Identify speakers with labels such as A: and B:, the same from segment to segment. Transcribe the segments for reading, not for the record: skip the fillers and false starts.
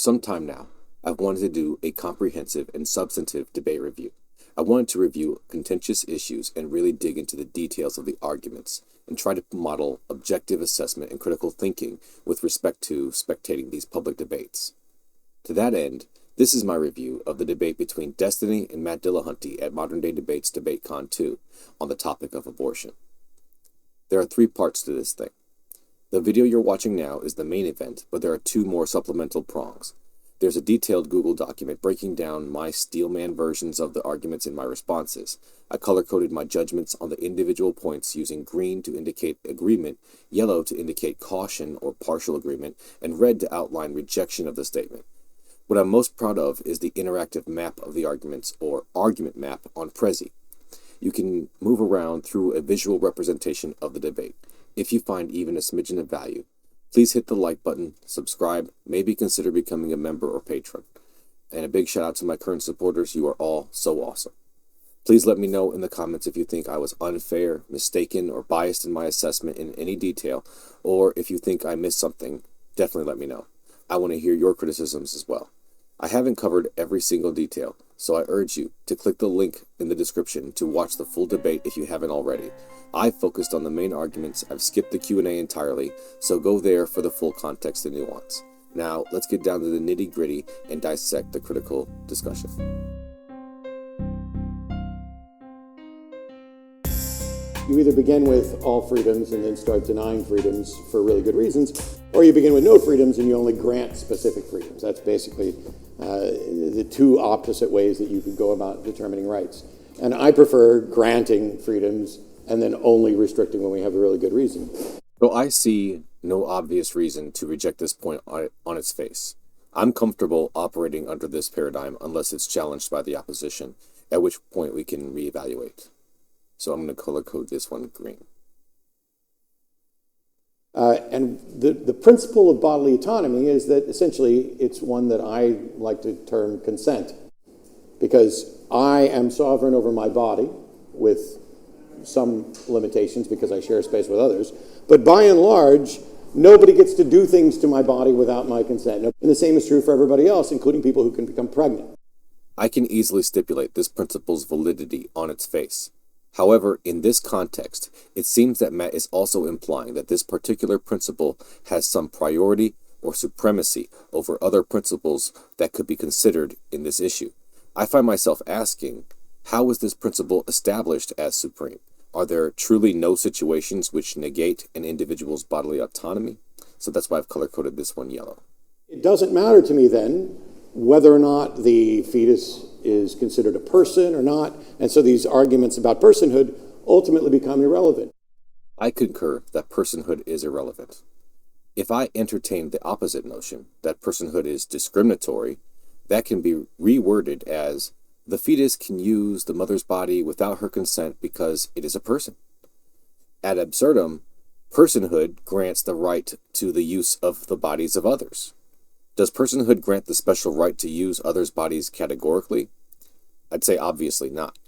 A: some time now, I've wanted to do a comprehensive and substantive debate review. I wanted to review contentious issues and really dig into the details of the arguments and try to model objective assessment and critical thinking with respect to spectating these public debates. To that end, this is my review of the debate between Destiny and Matt Dillahunty at Modern Day Debates DebateCon 2 on the topic of abortion. There are 3 parts to this thing. The video you're watching now is the main event, but there are 2 more supplemental prongs. There's a detailed Google document breaking down my Steelman versions of the arguments in my responses. I color-coded my judgments on the individual points using green to indicate agreement, yellow to indicate caution or partial agreement, and red to outline rejection of the statement. What I'm most proud of is the interactive map of the arguments, or argument map, on Prezi. You can move around through a visual representation of the debate. If you find even a smidgen of value, please hit the like button, subscribe, maybe consider becoming a member or patron. And a big shout out to my current supporters. You are all so awesome. Please let me know in the comments if you think I was unfair, mistaken, or biased in my assessment in any detail, or if you think I missed something, definitely let me know. I want to hear your criticisms as well. I haven't covered every single detail, so I urge you to click the link in the description to watch the full debate if you haven't already. I've focused on the main arguments. I've skipped the Q&A entirely, so go there for the full context and nuance. Now, let's get down to the nitty-gritty and dissect the critical discussion.
B: You either begin with all freedoms and then start denying freedoms for really good reasons, or you begin with no freedoms and you only grant specific freedoms. That's basically the 2 opposite ways that you could go about determining rights. And I prefer granting freedoms and then only restricting when we have a really good reason.
A: So I see no obvious reason to reject this point on its face. I'm comfortable operating under this paradigm unless it's challenged by the opposition, at which point we can reevaluate. So I'm going to color code this one green.
B: And the principle of bodily autonomy is that essentially it's one that I like to term consent, because I am sovereign over my body with some limitations because I share space with others. But by and large, nobody gets to do things to my body without my consent. And the same is true for everybody else, including people who can become pregnant.
A: I can easily stipulate this principle's validity on its face. However, in this context, it seems that Matt is also implying that this particular principle has some priority or supremacy over other principles that could be considered in this issue. I find myself asking, how is this principle established as supreme? Are there truly no situations which negate an individual's bodily autonomy? So that's why I've color-coded this one yellow.
B: It doesn't matter to me then whether or not the fetus is considered a person or not, and so these arguments about personhood ultimately become irrelevant.
A: I concur that personhood is irrelevant. If I entertain the opposite notion, that personhood is discriminatory, that can be reworded as, the fetus can use the mother's body without her consent because it is a person. Ad absurdum, personhood grants the right to the use of the bodies of others. Does personhood grant the special right to use others' bodies categorically? I'd say obviously not.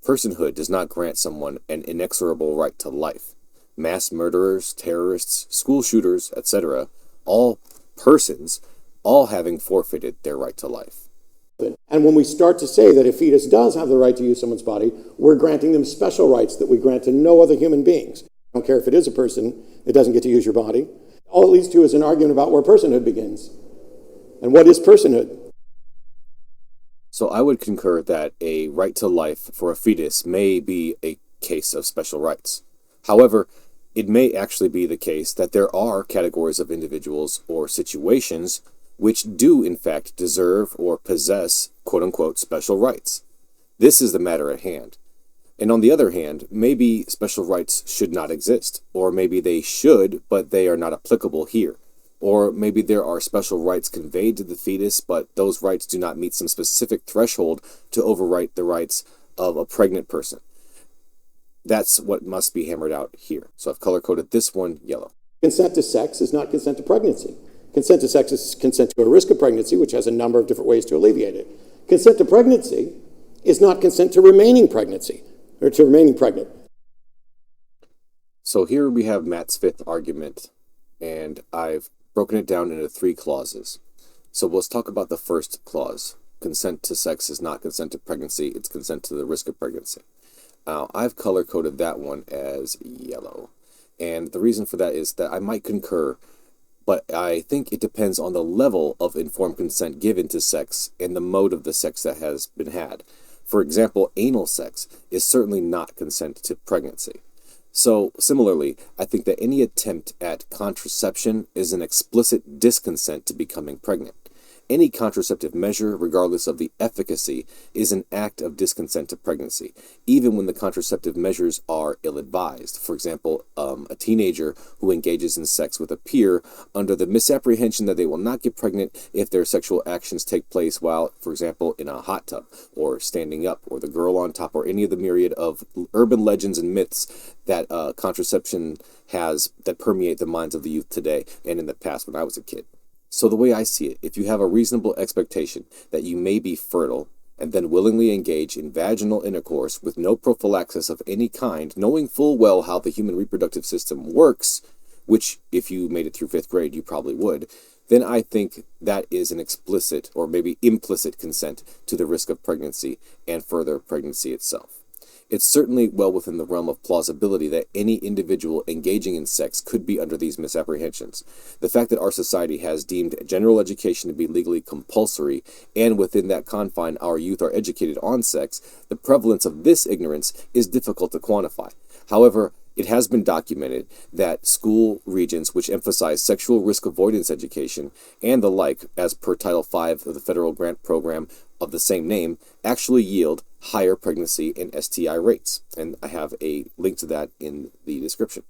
A: Personhood does not grant someone an inexorable right to life. Mass murderers, terrorists, school shooters, etc., all persons, all having forfeited their right to life.
B: And when we start to say that a fetus does have the right to use someone's body, we're granting them special rights that we grant to no other human beings. I don't care if it is a person, it doesn't get to use your body. All it leads to is an argument about where personhood begins. And what is personhood?
A: So I would concur that a right to life for a fetus may be a case of special rights. However, it may actually be the case that there are categories of individuals or situations which do in fact deserve or possess quote-unquote special rights. This is the matter at hand. And on the other hand, maybe special rights should not exist, or maybe they should, but they are not applicable here. Or maybe there are special rights conveyed to the fetus, but those rights do not meet some specific threshold to overwrite the rights of a pregnant person. That's what must be hammered out here. So I've color-coded this one yellow.
B: Consent to sex is not consent to pregnancy. Consent to sex is consent to a risk of pregnancy, which has a number of different ways to alleviate it. Consent to pregnancy is not consent to remaining pregnancy, or to remaining pregnant.
A: So here we have Matt's 5th argument, and I've broken it down into 3 clauses. So let's talk about the first clause. Consent to sex is not consent to pregnancy, it's consent to the risk of pregnancy. Now, I've color-coded that one as yellow. And the reason for that is that I might concur, but I think it depends on the level of informed consent given to sex and the mode of the sex that has been had. For example, anal sex is certainly not consent to pregnancy. So, similarly, I think that any attempt at contraception is an explicit disconsent to becoming pregnant. Any contraceptive measure, regardless of the efficacy, is an act of disconsent to pregnancy, even when the contraceptive measures are ill-advised. For example, a teenager who engages in sex with a peer under the misapprehension that they will not get pregnant if their sexual actions take place while, for example, in a hot tub, or standing up, or the girl on top, or any of the myriad of urban legends and myths that contraception has that permeate the minds of the youth today and in the past when I was a kid. So the way I see it, if you have a reasonable expectation that you may be fertile and then willingly engage in vaginal intercourse with no prophylaxis of any kind, knowing full well how the human reproductive system works, which if you made it through 5th grade, you probably would, then I think that is an explicit or maybe implicit consent to the risk of pregnancy and further pregnancy itself. It's certainly well within the realm of plausibility that any individual engaging in sex could be under these misapprehensions. The fact that our society has deemed general education to be legally compulsory, and within that confine our youth are educated on sex, the prevalence of this ignorance is difficult to quantify. However, it has been documented that school regions which emphasize sexual risk avoidance education and the like, as per Title V of the federal grant program of the same name, actually yield higher pregnancy and STI rates. And I have a link to that in the description.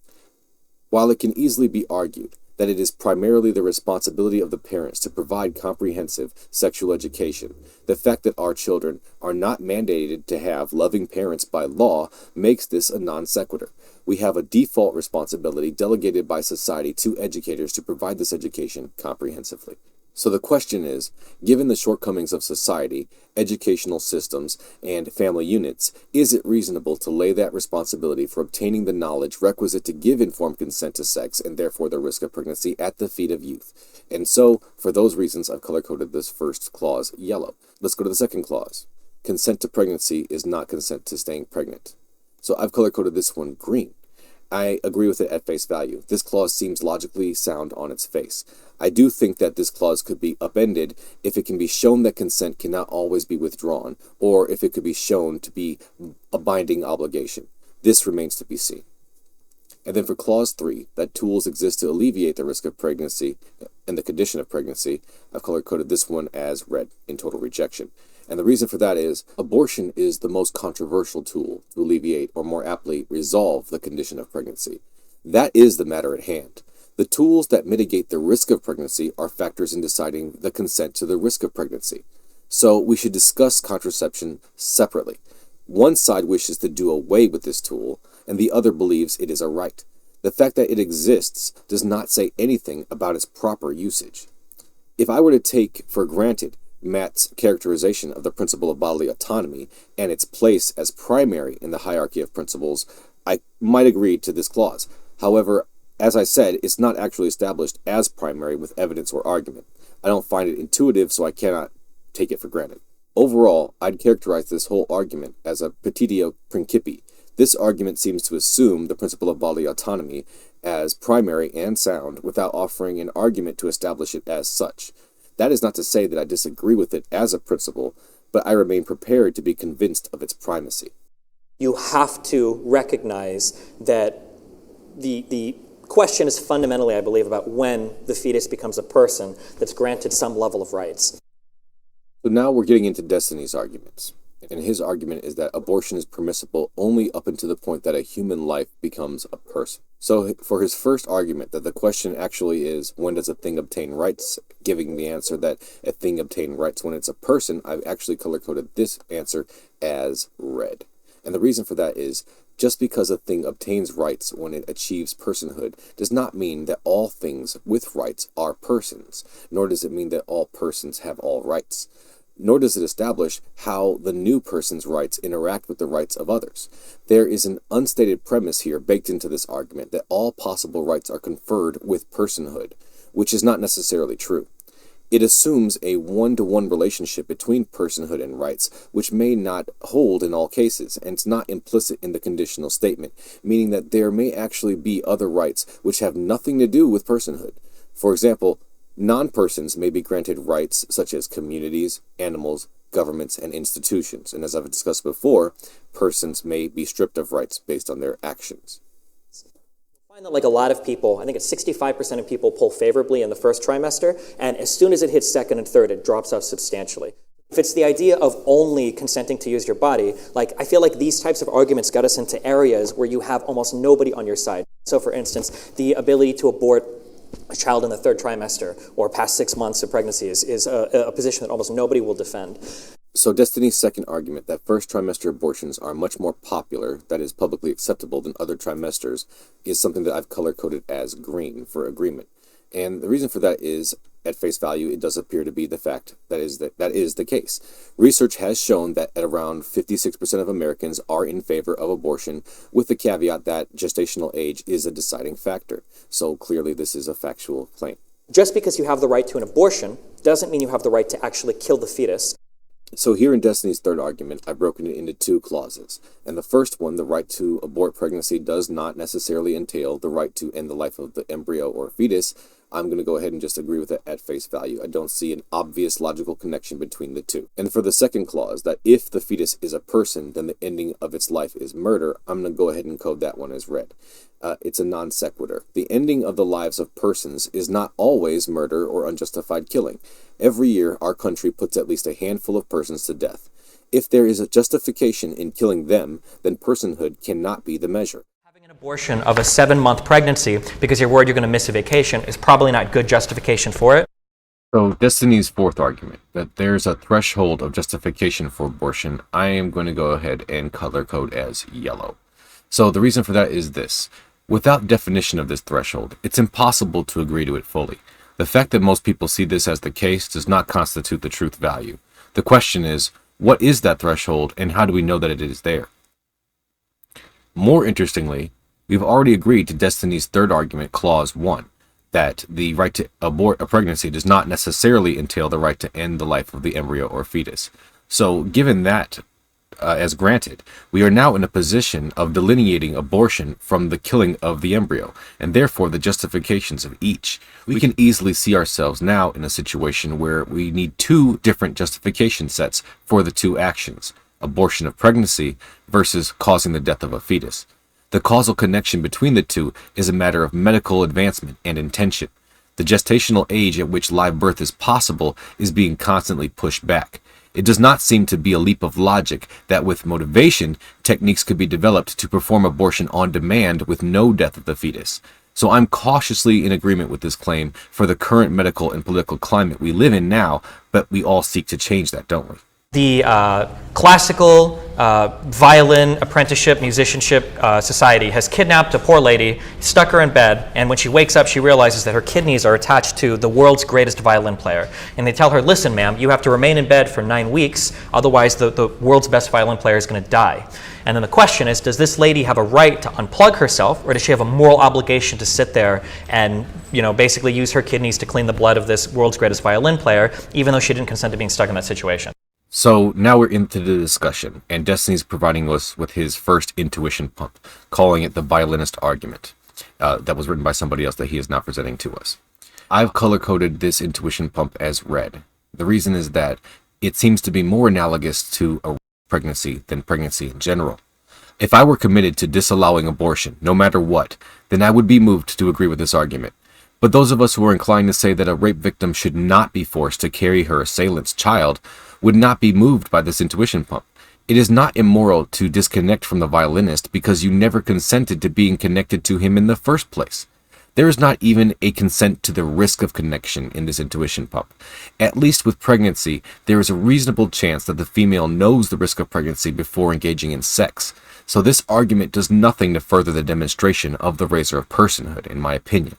A: While it can easily be argued that it is primarily the responsibility of the parents to provide comprehensive sexual education, the fact that our children are not mandated to have loving parents by law makes this a non sequitur. We have a default responsibility delegated by society to educators to provide this education comprehensively. So the question is, given the shortcomings of society, educational systems, and family units, is it reasonable to lay that responsibility for obtaining the knowledge requisite to give informed consent to sex and therefore the risk of pregnancy at the feet of youth? And so, for those reasons, I've color-coded this first clause yellow. Let's go to the second clause. Consent to pregnancy is not consent to staying pregnant. So I've color-coded this one green. I agree with it at face value. This clause seems logically sound on its face. I do think that this clause could be upended if it can be shown that consent cannot always be withdrawn, or if it could be shown to be a binding obligation. This remains to be seen. And then for clause 3, that tools exist to alleviate the risk of pregnancy and the condition of pregnancy, I've color-coded this one as red in total rejection. And the reason for that is abortion is the most controversial tool to alleviate or more aptly resolve the condition of pregnancy. That is the matter at hand. The tools that mitigate the risk of pregnancy are factors in deciding the consent to the risk of pregnancy. So we should discuss contraception separately. One side wishes to do away with this tool, and the other believes it is a right. The fact that it exists does not say anything about its proper usage. If I were to take for granted Matt's characterization of the principle of bodily autonomy and its place as primary in the hierarchy of principles, I might agree to this clause. However, as I said, it's not actually established as primary with evidence or argument. I don't find it intuitive, so I cannot take it for granted. Overall, I'd characterize this whole argument as a petitio principii. This argument seems to assume the principle of bodily autonomy as primary and sound without offering an argument to establish it as such. That is not to say that I disagree with it as a principle, but I remain prepared to be convinced of its primacy.
C: You have to recognize that the question is fundamentally, I believe, about when the fetus becomes a person that's granted some level of rights.
A: So now we're getting into Destiny's arguments. And his argument is that abortion is permissible only up until the point that a human life becomes a person. So for his first argument that the question actually is, when does a thing obtain rights, giving the answer that a thing obtain rights when it's a person, I've actually color-coded this answer as red. And the reason for that is, just because a thing obtains rights when it achieves personhood does not mean that all things with rights are persons, nor does it mean that all persons have all rights. Nor does it establish how the new person's rights interact with the rights of others. There is an unstated premise here baked into this argument that all possible rights are conferred with personhood, which is not necessarily true. It assumes a one-to-one relationship between personhood and rights, which may not hold in all cases, and it's not implicit in the conditional statement, meaning that there may actually be other rights which have nothing to do with personhood. For example, non-persons may be granted rights such as communities, animals, governments, and institutions. And as I've discussed before, persons may be stripped of rights based on their actions.
C: I find that like a lot of people, I think it's 65% of people poll favorably in the first trimester, and as soon as it hits second and third, it drops off substantially. If it's the idea of only consenting to use your body, like I feel like these types of arguments got us into areas where you have almost nobody on your side. So for instance, the ability to abort a child in the third trimester or past 6 months of pregnancy is a position that almost nobody will defend.
A: So Destiny's second argument that first trimester abortions are much more popular, that is publicly acceptable, than other trimesters, is something that I've color-coded as green for agreement. And the reason for that is, at face value, it does appear to be the fact that is the case. Research has shown that at around 56% of Americans are in favor of abortion, with the caveat that gestational age is a deciding factor. So clearly this is a factual claim.
C: Just because you have the right to an abortion doesn't mean you have the right to actually kill the fetus.
A: So here in Destiny's third argument, I've broken it into two clauses. And the first one, the right to abort pregnancy, does not necessarily entail the right to end the life of the embryo or fetus. I'm going to go ahead and just agree with it at face value. I don't see an obvious logical connection between the two. And for the second clause, that if the fetus is a person, then the ending of its life is murder, I'm going to go ahead and code that one as red. It's a non sequitur. The ending of the lives of persons is not always murder or unjustified killing. Every year, our country puts at least a handful of persons to death. If there is a justification in killing them, then personhood cannot be the measure.
C: Having an abortion of a 7-month pregnancy because you're worried you're going to miss a vacation is probably not good justification for it.
A: So Destiny's fourth argument, that there's a threshold of justification for abortion, I am going to go ahead and color code as yellow. So the reason for that is this. Without definition of this threshold, it's impossible to agree to it fully. The fact that most people see this as the case does not constitute the truth value. The question is, what is that threshold and how do we know that it is there? More interestingly, we've already agreed to Destiny's third argument, clause 1, that the right to abort a pregnancy does not necessarily entail the right to end the life of the embryo or fetus. So given that as granted, we are now in a position of delineating abortion from the killing of the embryo, and therefore the justifications of each. We can easily see ourselves now in a situation where we need two different justification sets for the two actions, abortion of pregnancy versus causing the death of a fetus. The causal connection between the two is a matter of medical advancement and intention. The gestational age at which live birth is possible is being constantly pushed back. It does not seem to be a leap of logic that with motivation, techniques could be developed to perform abortion on demand with no death of the fetus. So I'm cautiously in agreement with this claim for the current medical and political climate we live in now, but we all seek to change that, don't we?
C: The classical violin apprenticeship musicianship society has kidnapped a poor lady, stuck her in bed, and when she wakes up she realizes that her kidneys are attached to the world's greatest violin player. And they tell her, listen ma'am, you have to remain in bed for 9 weeks, otherwise the world's best violin player is going to die. And then the question is, does this lady have a right to unplug herself, or does she have a moral obligation to sit there and, basically use her kidneys to clean the blood of this world's greatest violin player, even though she didn't consent to being stuck in that situation?
A: So now we're into the discussion, and Destiny's providing us with his first intuition pump, calling it the violinist argument. That was written by somebody else that he is now presenting to us. I've color-coded this intuition pump as red. The reason is that it seems to be more analogous to a pregnancy than pregnancy in general. If I were committed to disallowing abortion, no matter what, then I would be moved to agree with this argument. But those of us who are inclined to say that a rape victim should not be forced to carry her assailant's child would not be moved by this intuition pump. It is not immoral to disconnect from the violinist because you never consented to being connected to him in the first place. There is not even a consent to the risk of connection in this intuition pump. At least with pregnancy, there is a reasonable chance that the female knows the risk of pregnancy before engaging in sex. So this argument does nothing to further the demonstration of the razor of personhood, in my opinion.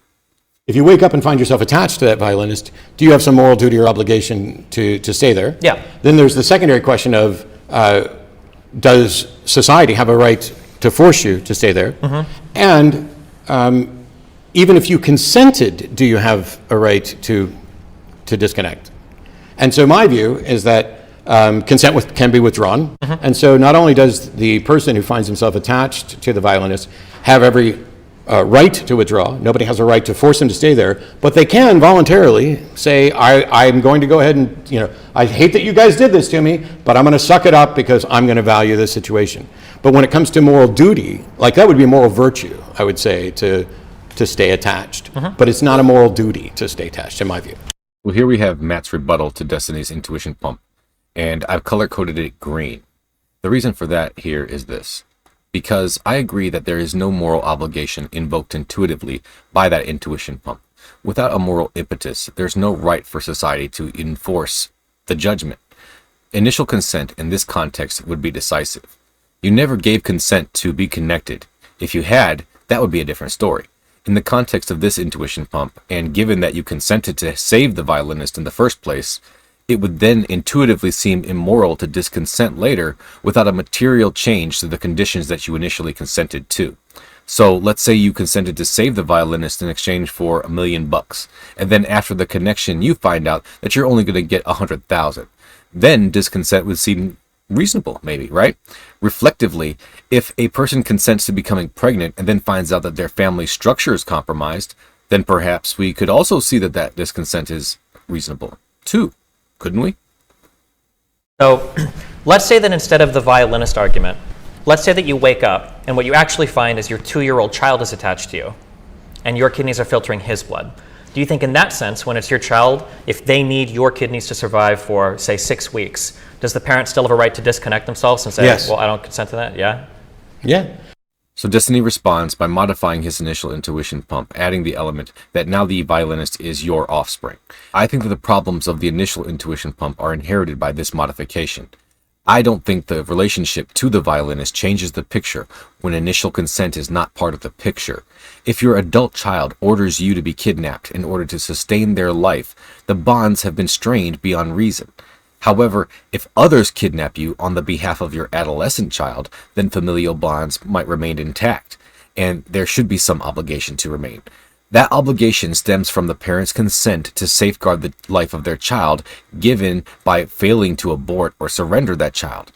B: If you wake up and find yourself attached to that violinist, do you have some moral duty or obligation to stay there?
C: Yeah.
B: Then there's the secondary question of, does society have a right to force you to stay there? Mm-hmm. And even if you consented, do you have a right to to disconnect. And so my view is that consent can be withdrawn. And so not only does the person who finds himself attached to the violinist have every right to withdraw, nobody has a right to force him to stay there, but they can voluntarily say, I'm going to go ahead and, I hate that you guys did this to me, but I'm going to suck it up because I'm going to value this situation. But when it comes to moral duty, like that would be a moral virtue, I would say, to stay attached. But it's not a moral duty to stay attached, in my view.
A: Well, here we have Matt's rebuttal to Destiny's intuition pump, and I've color-coded it green. The reason for that here is this. Because I agree that there is no moral obligation invoked intuitively by that intuition pump. Without a moral impetus, there's no right for society to enforce the judgment. Initial consent in this context would be decisive. You never gave consent to be connected. If you had, that would be a different story. In the context of this intuition pump, and given that you consented to save the violinist in the first place, it would then intuitively seem immoral to disconsent later without a material change to the conditions that you initially consented to. So let's say you consented to save the violinist in exchange for $1 million, and then after the connection you find out that you're only going to get 100,000. Then disconsent would seem reasonable, maybe, right? Reflectively, if a person consents to becoming pregnant and then finds out that their family structure is compromised, then perhaps we could also see that that disconsent is reasonable too, couldn't we?
C: So let's say that instead of the violinist argument, let's say that you wake up and what you actually find is your 2-year-old child is attached to you and your kidneys are filtering his blood. Do you think in that sense, when it's your child, if they need your kidneys to survive for, say, 6 weeks, does the parent still have a right to disconnect themselves and say,
B: yes,
C: well, I don't consent to that? Yeah?
B: Yeah.
A: So Destiny responds by modifying his initial intuition pump, adding the element that now the violinist is your offspring. I think that the problems of the initial intuition pump are inherited by this modification. I don't think the relationship to the violinist changes the picture when initial consent is not part of the picture. If your adult child orders you to be kidnapped in order to sustain their life, the bonds have been strained beyond reason. However, if others kidnap you on the behalf of your adolescent child, then familial bonds might remain intact, and there should be some obligation to remain. That obligation stems from the parent's consent to safeguard the life of their child, given by failing to abort or surrender that child.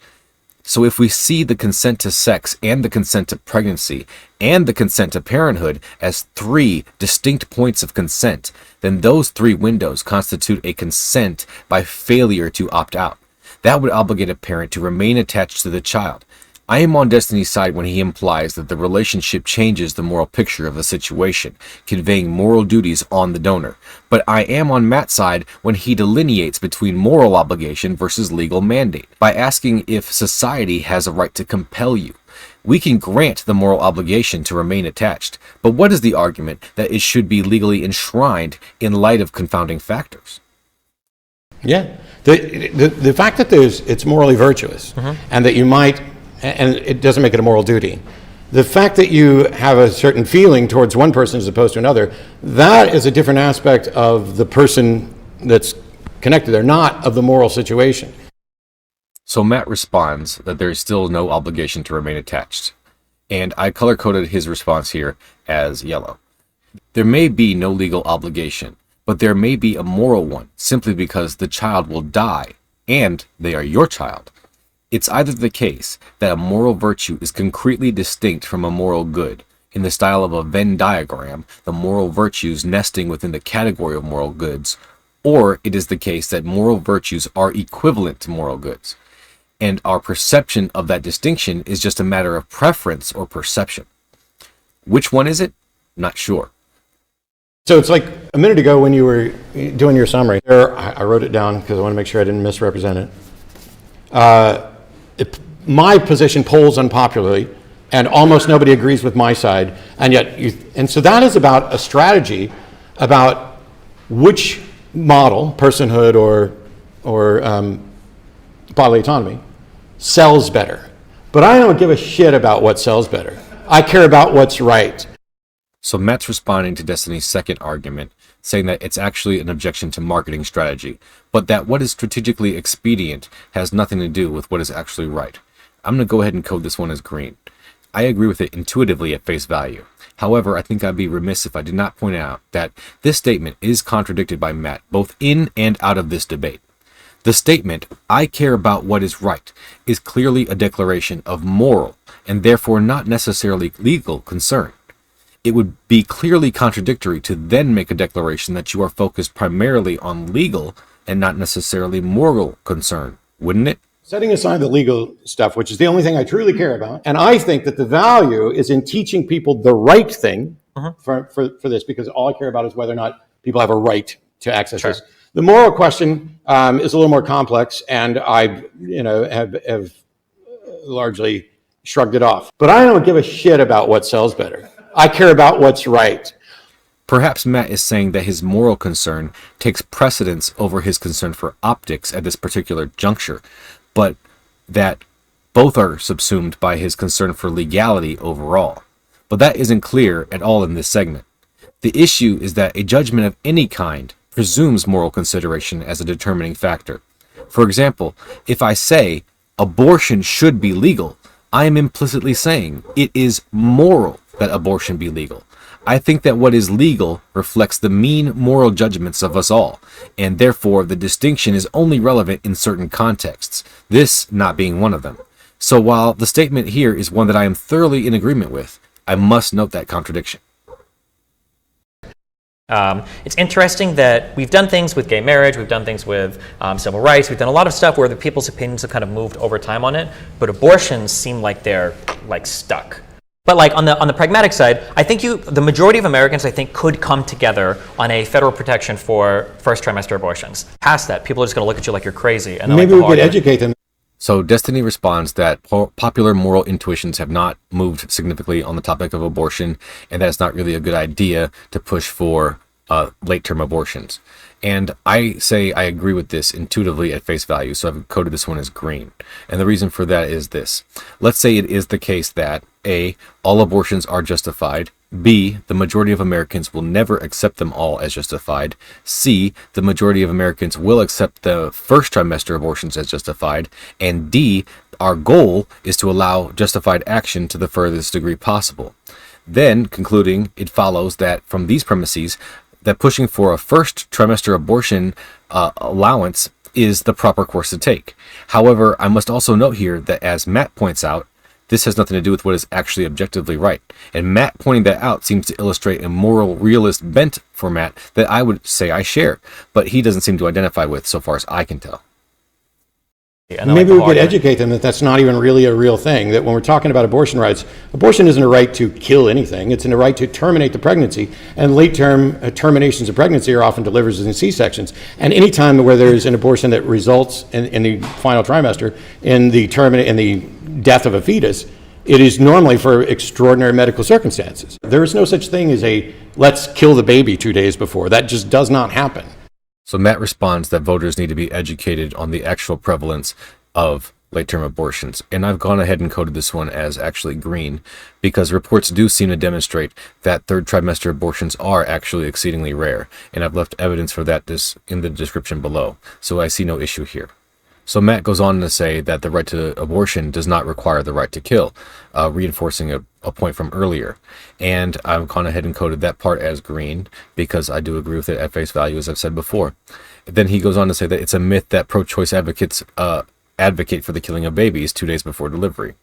A: So if we see the consent to sex and the consent to pregnancy and the consent to parenthood as 3 distinct points of consent, then those 3 windows constitute a consent by failure to opt out. That would obligate a parent to remain attached to the child. I am on Destiny's side when he implies that the relationship changes the moral picture of the situation, conveying moral duties on the donor. But I am on Matt's side when he delineates between moral obligation versus legal mandate, by asking if society has a right to compel you. We can grant the moral obligation to remain attached, but what is the argument that it should be legally enshrined in light of confounding factors?
B: Yeah. The fact that it's morally virtuous, and that you might, and it doesn't make it a moral duty. The fact that you have a certain feeling towards one person as opposed to another, that is a different aspect of the person that's connected there, not of the moral situation.
A: So Matt responds that there is still no obligation to remain attached, and I color-coded his response here as yellow. There may be no legal obligation, but there may be a moral one, simply because the child will die, and they are your child. It's either the case that a moral virtue is concretely distinct from a moral good, in the style of a Venn diagram, the moral virtues nesting within the category of moral goods, or it is the case that moral virtues are equivalent to moral goods, and our perception of that distinction is just a matter of preference or perception. Which one is it? Not sure.
B: So it's like a minute ago when you were doing your summary. I wrote it down because I want to make sure I didn't misrepresent it. My position polls unpopularly, and almost nobody agrees with my side, and so that is about a strategy about which model, personhood or bodily autonomy, sells better. But I don't give a shit about what sells better. I care about what's right.
A: So Matt's responding to Destiny's second argument, saying that it's actually an objection to marketing strategy, but that what is strategically expedient has nothing to do with what is actually right. I'm going to go ahead and code this one as green. I agree with it intuitively at face value. However, I think I'd be remiss if I did not point out that this statement is contradicted by Matt both in and out of this debate. The statement, "I care about what is right," is clearly a declaration of moral and therefore not necessarily legal concern. It would be clearly contradictory to then make a declaration that you are focused primarily on legal and not necessarily moral concern, wouldn't it?
B: Setting aside the legal stuff, which is the only thing I truly care about, and I think that the value is in teaching people the right thing for this, because all I care about is whether or not people have a right to access this. The moral question is a little more complex, and I, have largely shrugged it off. But I don't give a shit about what sells better. I care about what's right.
A: Perhaps Matt is saying that his moral concern takes precedence over his concern for optics at this particular juncture, but that both are subsumed by his concern for legality overall. But that isn't clear at all in this segment. The issue is that a judgment of any kind presumes moral consideration as a determining factor. For example, if I say abortion should be legal, I am implicitly saying it is moral that abortion be legal. I think that what is legal reflects the mean moral judgments of us all, and therefore the distinction is only relevant in certain contexts, this not being one of them. So while the statement here is one that I am thoroughly in agreement with, I must note that contradiction.
C: It's interesting that we've done things with gay marriage, we've done things with civil rights, we've done a lot of stuff where the people's opinions have kind of moved over time on it, but abortions seem like they're stuck. But on the pragmatic side, I think the majority of Americans, I think, could come together on a federal protection for first trimester abortions. Past that, people are just going to look at you like you're crazy. And
B: maybe we could educate them.
A: So Destiny responds that popular moral intuitions have not moved significantly on the topic of abortion, and that it's not really a good idea to push for late-term abortions. And I say I agree with this intuitively at face value, so I've coded this one as green. And the reason for that is this. Let's say it is the case that A, all abortions are justified, B, the majority of Americans will never accept them all as justified, C, the majority of Americans will accept the first trimester abortions as justified, and D, our goal is to allow justified action to the furthest degree possible. Then, concluding, it follows that from these premises, that pushing for a first trimester abortion allowance is the proper course to take. However, I must also note here that, as Matt points out, this has nothing to do with what is actually objectively right. And Matt pointing that out seems to illustrate a moral realist bent for Matt that I would say I share, but he doesn't seem to identify with so far as I can tell.
B: Maybe we could educate them that that's not even really a real thing, that when we're talking about abortion rights, abortion isn't a right to kill anything, it's a right to terminate the pregnancy, and late-term terminations of pregnancy are often delivered in C-sections. And any time where there's an abortion that results in the final trimester in the death of a fetus, it is normally for extraordinary medical circumstances. There is no such thing as a let's kill the baby 2 days before. That just does not happen.
A: So Matt responds that voters need to be educated on the actual prevalence of late-term abortions. And I've gone ahead and coded this one as actually green because reports do seem to demonstrate that third trimester abortions are actually exceedingly rare. And I've left evidence for that in the description below. So I see no issue here. So Matt goes on to say that the right to abortion does not require the right to kill, reinforcing a point from earlier. And I've gone ahead and coded that part as green because I do agree with it at face value, as I've said before. Then he goes on to say that it's a myth that pro-choice advocates advocate for the killing of babies 2 days before delivery.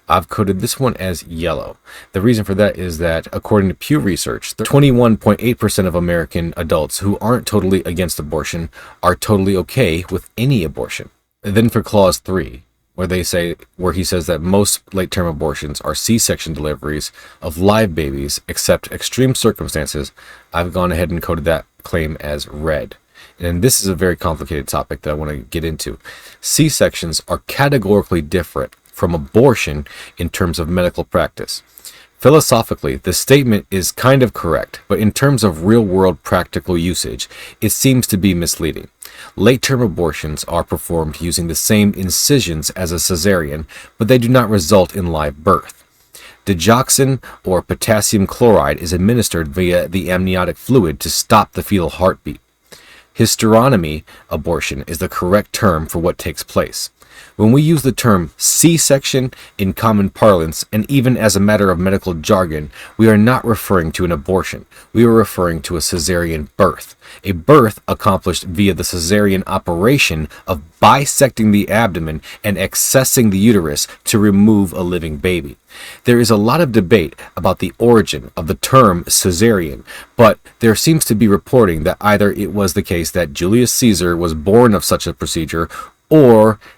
A: I've coded this one as yellow. The reason for that is that, according to Pew Research, 21.8% of American adults who aren't totally against abortion are totally okay with any abortion. Then for clause 3, where he says that most late-term abortions are C-section deliveries of live babies, except extreme circumstances, I've gone ahead and coded that claim as red. And this is a very complicated topic that I want to get into. C-sections are categorically different from abortion in terms of medical practice. Philosophically, the statement is kind of correct, but in terms of real-world practical usage, it seems to be misleading. Late-term abortions are performed using the same incisions as a cesarean, but they do not result in live birth. Digoxin or potassium chloride is administered via the amniotic fluid to stop the fetal heartbeat. Hysterotomy abortion is the correct term for what takes place. When we use the term C-section in common parlance, and even as a matter of medical jargon, we are not referring to an abortion. We are referring to a cesarean birth. A birth accomplished via the cesarean operation of bisecting the abdomen and accessing the uterus to remove a living baby. There is a lot of debate about the origin of the term cesarean, but there seems to be reporting that either it was the case that Julius Caesar was born of such a procedure,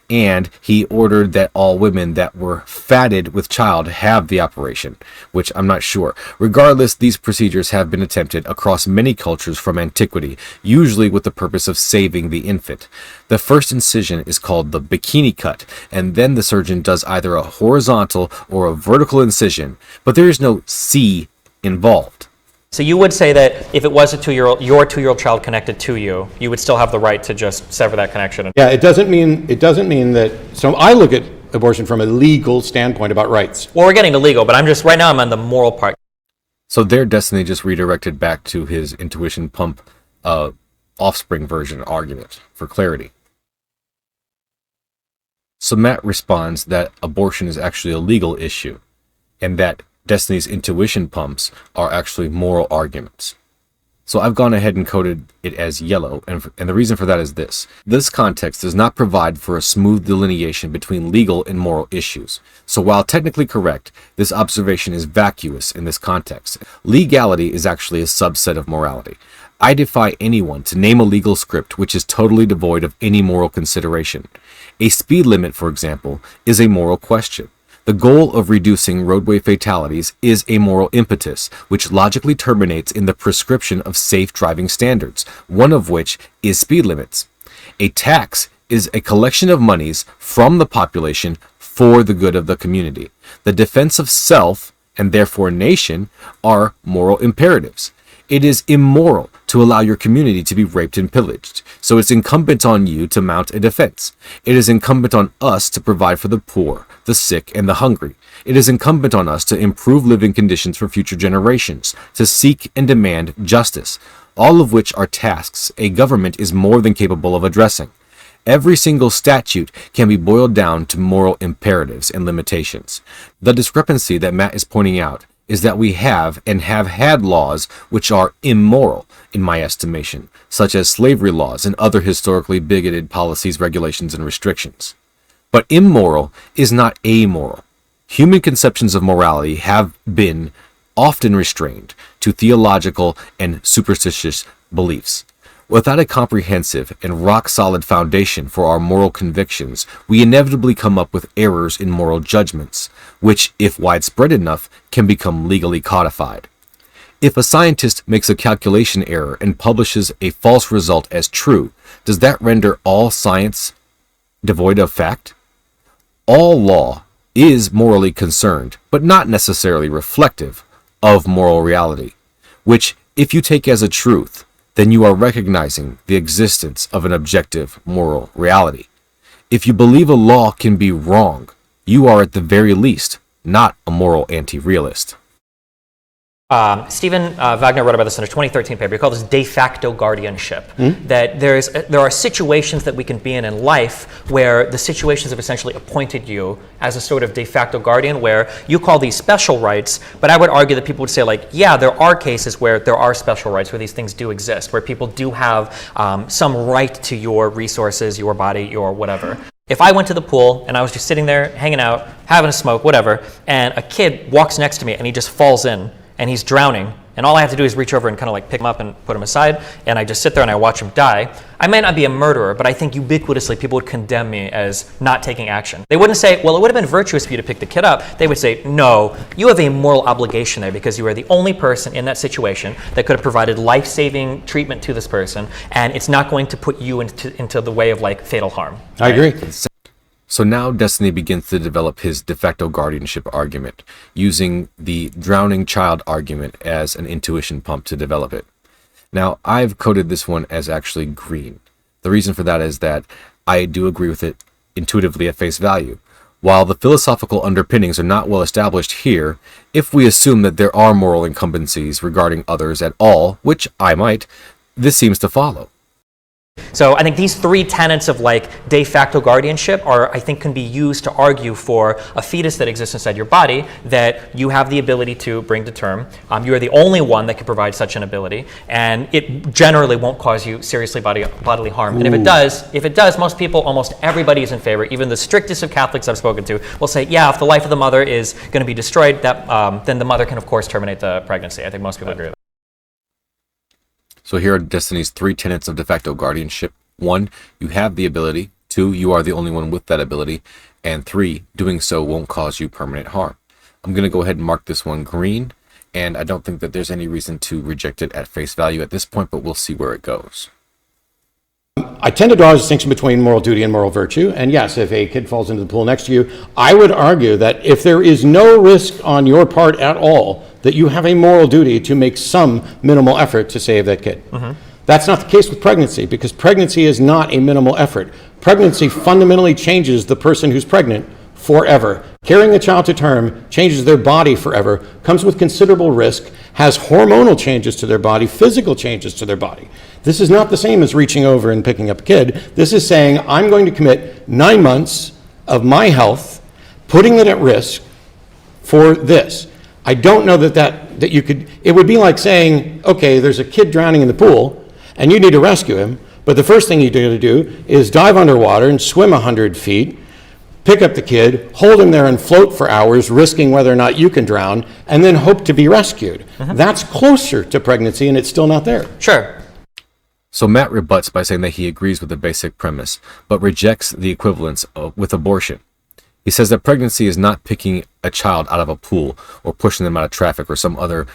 A: and he ordered that all women that were fatted with child have the operation, which I'm not sure. Regardless, these procedures have been attempted across many cultures from antiquity, usually with the purpose of saving the infant. The first incision is called the bikini cut, and then the surgeon does either a horizontal or a vertical incision, but there is no C involved.
C: So you would say that if it was your 2-year-old child connected to you, you would still have the right to just sever that connection.
B: Yeah, it doesn't mean that. So I look at abortion from a legal standpoint about rights.
C: Well, we're getting to legal, but right now I'm on the moral part.
A: So their Destiny just redirected back to his intuition pump offspring version argument for clarity. So Matt responds that abortion is actually a legal issue, and that Destiny's intuition pumps are actually moral arguments. So I've gone ahead and coded it as yellow, and the reason for that is this. This context does not provide for a smooth delineation between legal and moral issues. So while technically correct, this observation is vacuous in this context. Legality is actually a subset of morality. I defy anyone to name a legal script which is totally devoid of any moral consideration. A speed limit, for example, is a moral question. The goal of reducing roadway fatalities is a moral impetus, which logically terminates in the prescription of safe driving standards, one of which is speed limits. A tax is a collection of monies from the population for the good of the community. The defense of self, and therefore nation, are moral imperatives. It is immoral to allow your community to be raped and pillaged, so it's incumbent on you to mount a defense. It is incumbent on us to provide for the poor, the sick, and the hungry. It is incumbent on us to improve living conditions for future generations, to seek and demand justice, all of which are tasks a government is more than capable of addressing. Every single statute can be boiled down to moral imperatives and limitations. The discrepancy that Matt is pointing out is that we have and have had laws which are immoral, in my estimation, such as slavery laws and other historically bigoted policies, regulations, and restrictions. But immoral is not amoral. Human conceptions of morality have been often restrained to theological and superstitious beliefs. Without a comprehensive and rock-solid foundation for our moral convictions, we inevitably come up with errors in moral judgments, which, if widespread enough, can become legally codified. If a scientist makes a calculation error and publishes a false result as true, does that render all science devoid of fact? All law is morally concerned, but not necessarily reflective of moral reality, which, if you take as a truth, then you are recognizing the existence of an objective moral reality. If you believe a law can be wrong, you are at the very least not a moral anti-realist.
C: Stephen Wagner wrote about this in a 2013 paper. He called this de facto guardianship. That there are situations that we can be in life where the situations have essentially appointed you as a sort of de facto guardian, where you call these special rights, but I would argue that people would say, like, yeah, there are cases where there are special rights, where these things do exist, where people do have some right to your resources, your body, your whatever. If I went to the pool and I was just sitting there hanging out, having a smoke, whatever, and a kid walks next to me and he just falls in, and he's drowning, and all I have to do is reach over and kind of like pick him up and put him aside, and I just sit there and I watch him die, I may not be a murderer, but I think ubiquitously people would condemn me as not taking action. They wouldn't say, well, it would have been virtuous for you to pick the kid up. They would say, no, you have a moral obligation there because you are the only person in that situation that could have provided life-saving treatment to this person, and it's not going to put you into the way of like fatal harm.
B: I agree.
A: So now Destiny begins to develop his de facto guardianship argument, using the drowning child argument as an intuition pump to develop it. Now, I've coded this one as actually green. The reason for that is that I do agree with it intuitively at face value. While the philosophical underpinnings are not well established here, if we assume that there are moral incumbencies regarding others at all, which I might, this seems to follow.
C: So I think these three tenets of like de facto guardianship can be used to argue for a fetus that exists inside your body that you have the ability to bring to term. You are the only one that can provide such an ability, and it generally won't cause you seriously bodily harm. And if it does, most people, almost everybody is in favor. Even the strictest of Catholics I've spoken to will say, yeah, if the life of the mother is going to be destroyed, then the mother can of course terminate the pregnancy. I think most people agree with that.
A: So here are Destiny's three tenets of de facto guardianship. 1, you have the ability. 2, you are the only one with that ability. And 3, doing so won't cause you permanent harm. I'm going to go ahead and mark this one green, and I don't think that there's any reason to reject it at face value at this point, but we'll see where it goes.
D: I tend to draw a distinction between moral duty and moral virtue. And yes, if a kid falls into the pool next to you, I would argue that if there is no risk on your part at all, that you have a moral duty to make some minimal effort to save that kid. That's not the case with pregnancy, because pregnancy is not a minimal effort. Pregnancy fundamentally changes the person who's pregnant forever. Carrying a child to term changes their body forever, comes with considerable risk, has hormonal changes to their body, physical changes to their body. This is not the same as reaching over and picking up a kid. This is saying, I'm going to commit 9 months of my health, putting it at risk for this. I don't know that you could, it would be like saying, okay, there's a kid drowning in the pool, and you need to rescue him, but the first thing you got to do is dive underwater and swim 100 feet, pick up the kid, hold him there and float for hours, risking whether or not you can drown, and then hope to be rescued. That's closer to pregnancy, and it's still not there.
C: Sure.
A: So Matt rebuts by saying that he agrees with the basic premise, but rejects the equivalence with abortion. He says that pregnancy is not picking a child out of a pool or pushing them out of traffic or some other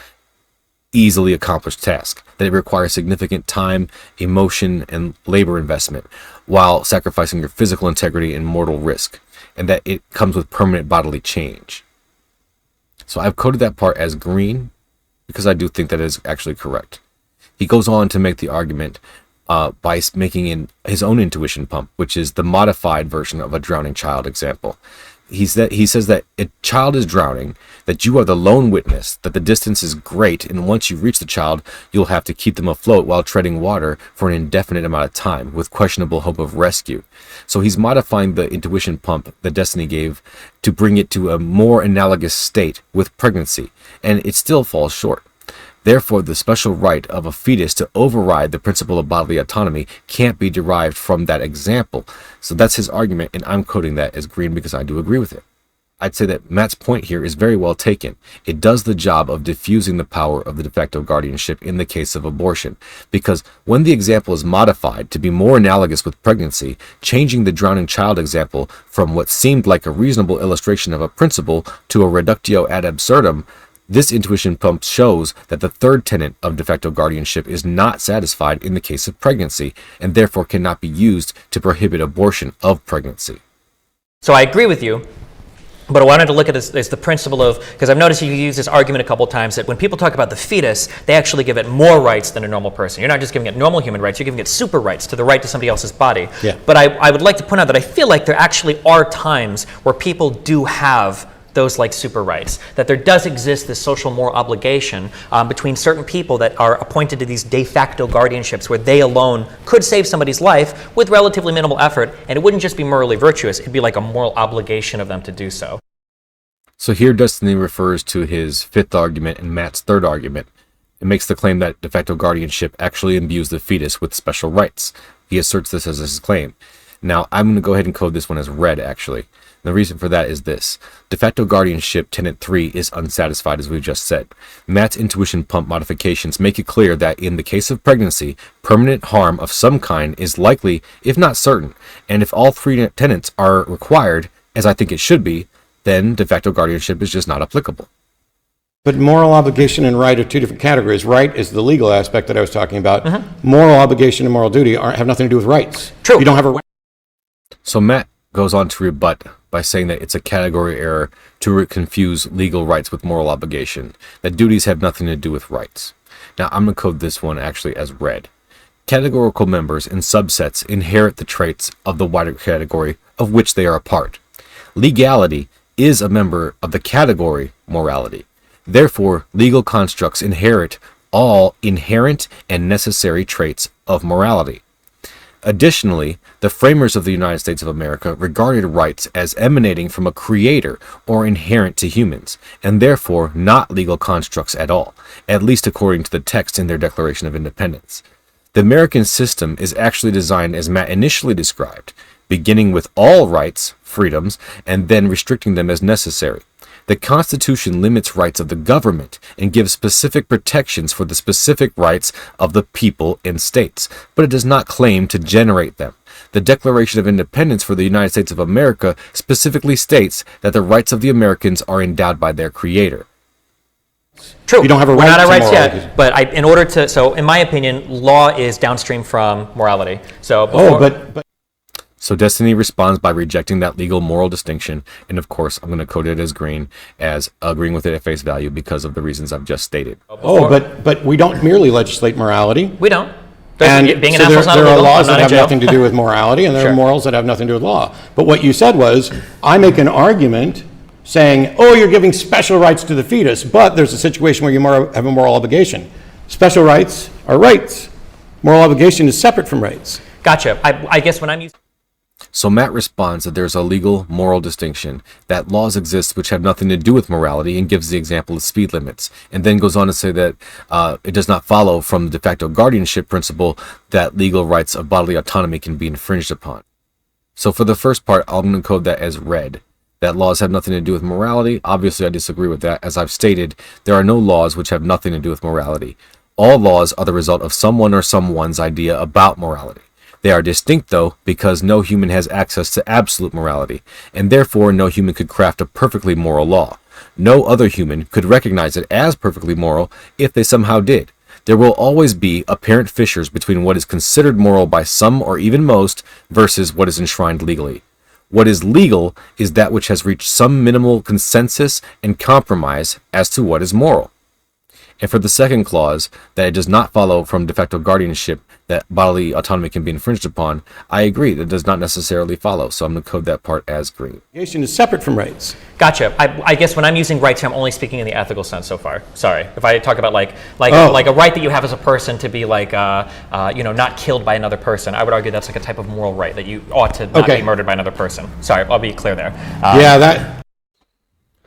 A: easily accomplished task, that it requires significant time, emotion, and labor investment while sacrificing your physical integrity and mortal risk, and that it comes with permanent bodily change. So I've coded that part as green because I do think that is actually correct. He goes on to make the argument by making in his own intuition pump, which is the modified version of a drowning child example. He says that a child is drowning, that you are the lone witness, that the distance is great, and once you reach the child, you'll have to keep them afloat while treading water for an indefinite amount of time, with questionable hope of rescue. So he's modifying the intuition pump that Destiny gave to bring it to a more analogous state with pregnancy, and it still falls short. Therefore, the special right of a fetus to override the principle of bodily autonomy can't be derived from that example. So that's his argument, and I'm coding that as green because I do agree with it. I'd say that Matt's point here is very well taken. It does the job of diffusing the power of the de facto guardianship in the case of abortion, because when the example is modified to be more analogous with pregnancy, changing the drowning child example from what seemed like a reasonable illustration of a principle to a reductio ad absurdum, this intuition pump shows that the third tenet of de facto guardianship is not satisfied in the case of pregnancy, and therefore cannot be used to prohibit abortion of pregnancy.
C: So I agree with you, but I wanted to look at this as the principle of, because I've noticed you use this argument a couple of times, that when people talk about the fetus, they actually give it more rights than a normal person. You're not just giving it normal human rights, you're giving it super rights to the right to somebody else's body.
D: Yeah.
C: But I would like to point out that I feel like there actually are times where people do have those like super rights, that there does exist this social moral obligation between certain people that are appointed to these de facto guardianships where they alone could save somebody's life with relatively minimal effort, and it wouldn't just be morally virtuous, it'd be like a moral obligation of them to do so.
A: So here Destiny refers to his fifth argument and Matt's third argument. It makes the claim that de facto guardianship actually imbues the fetus with special rights. He asserts this as his claim. Now, I'm going to go ahead and code this one as red, actually. The reason for that is this. De facto guardianship tenet 3 is unsatisfied, as we've just said. Matt's intuition pump modifications make it clear that in the case of pregnancy, permanent harm of some kind is likely, if not certain, and if all three tenets are required, as I think it should be, then de facto guardianship is just not applicable.
D: But moral obligation and right are two different categories. Right is the legal aspect that I was talking about. Moral obligation and moral duty have nothing to do with rights.
C: True.
D: You don't have a right.
A: So Matt goes on to rebut by saying that it's a category error to confuse legal rights with moral obligation, that duties have nothing to do with rights. Now, I'm going to code this one actually as red. Categorical members and subsets inherit the traits of the wider category of which they are a part. Legality is a member of the category morality. Therefore, legal constructs inherit all inherent and necessary traits of morality. Additionally, the framers of the United States of America regarded rights as emanating from a creator or inherent to humans, and therefore not legal constructs at all, at least according to the text in their Declaration of Independence. The American system is actually designed as Matt initially described, beginning with all rights, freedoms, and then restricting them as necessary. The Constitution limits rights of the government and gives specific protections for the specific rights of the people and states, but it does not claim to generate them. The Declaration of Independence for the United States of America specifically states that the rights of the Americans are endowed by their creator.
C: True.
D: You don't have a
C: We're
D: right
C: not at
D: to
C: rights
D: morality.
C: yet, but in order to, so in my opinion, law is downstream from morality. So
D: Oh,
C: before,
D: but
A: So Destiny responds by rejecting that legal moral distinction, and of course I'm going to code it as green, as agreeing with it at face value because of the reasons I've just stated.
D: but we don't merely legislate morality.
C: we don't.
D: And
C: Being an
D: so
C: asshole's not
D: there are
C: illegal.
D: laws
C: I'm
D: that
C: not in
D: have
C: jail.
D: nothing to do with morality, and there
C: Sure.
D: are morals that have nothing to do with law. But what you said was, I make an argument saying, oh, you're giving special rights to the fetus, but there's a situation where you have a moral obligation. Special rights are rights. Moral obligation is separate from rights.
C: Gotcha. I guess when I'm using
A: So Matt responds that there's a legal moral distinction, that laws exist which have nothing to do with morality, and gives the example of speed limits, and then goes on to say that it does not follow from the de facto guardianship principle that legal rights of bodily autonomy can be infringed upon. So for the first part, I'm going to code that as red. That laws have nothing to do with morality. Obviously, I disagree with that. As I've stated, there are no laws which have nothing to do with morality. All laws are the result of someone or someone's idea about morality. They are distinct, though, because no human has access to absolute morality, and therefore no human could craft a perfectly moral law. No other human could recognize it as perfectly moral if they somehow did. There will always be apparent fissures between what is considered moral by some or even most versus what is enshrined legally. What is legal is that which has reached some minimal consensus and compromise as to what is moral. And for the second clause, that it does not follow from de facto guardianship that bodily autonomy can be infringed upon, I agree that does not necessarily follow. So I'm going to code that part as green.
D: Obligation is separate from rights.
C: Gotcha. I guess when I'm using rights here, I'm only speaking in the ethical sense so far. Sorry. If I talk about like a right that you have as a person to be not killed by another person, I would argue that's like a type of moral right that you ought to not be murdered by another person. Sorry, I'll be clear there.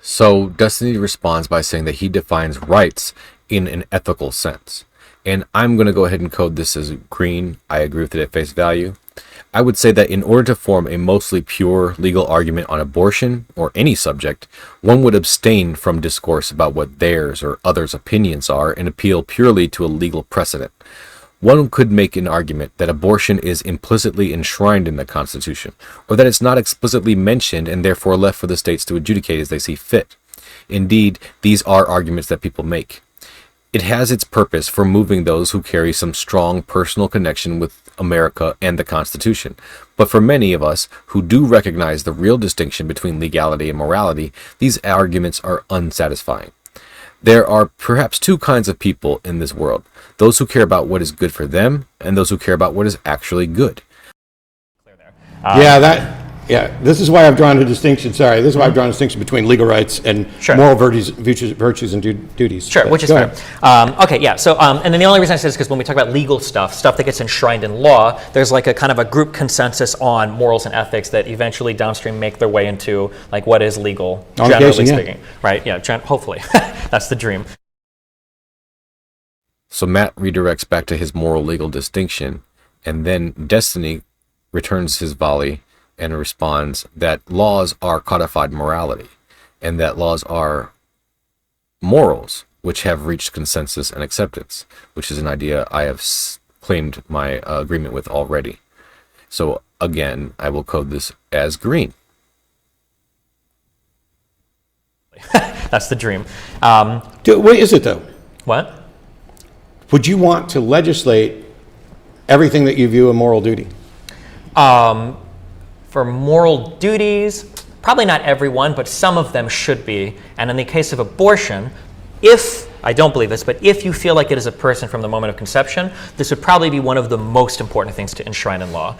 A: So Destiny responds by saying that he defines rights in an ethical sense. And I'm going to go ahead and code this as green. I agree with it at face value. I would say that in order to form a mostly pure legal argument on abortion or any subject, one would abstain from discourse about what theirs or others' opinions are and appeal purely to a legal precedent. One could make an argument that abortion is implicitly enshrined in the Constitution, or that it's not explicitly mentioned and therefore left for the states to adjudicate as they see fit. Indeed, these are arguments that people make. It has its purpose for moving those who carry some strong personal connection with America and the Constitution. But for many of us who do recognize the real distinction between legality and morality, these arguments are unsatisfying. There are perhaps two kinds of people in this world: those who care about what is good for them, and those who care about what is actually good.
D: This is why I've drawn a distinction. Sorry, this is why I've drawn a distinction between legal rights and moral virtues and duties.
C: Sure,
D: But
C: which is
D: go
C: fair.
D: ahead.
C: So and then the only reason I say this is because when we talk about legal stuff that gets enshrined in law, there's like a kind of a group consensus on morals and ethics that eventually downstream make their way into like what is legal, generally speaking. Right? Yeah, hopefully. That's the dream.
A: So Matt redirects back to his moral legal distinction, and then Destiny returns his volley and responds that laws are codified morality, and that laws are morals which have reached consensus and acceptance, which is an idea I have claimed my agreement with already. So again, I will code this as green.
C: That's the dream.
D: What is it though?
C: What?
D: Would you want to legislate everything that you view a moral duty?
C: For moral duties, probably not everyone, but some of them should be. And in the case of abortion, I don't believe this, but if you feel like it is a person from the moment of conception, this would probably be one of the most important things to enshrine in law.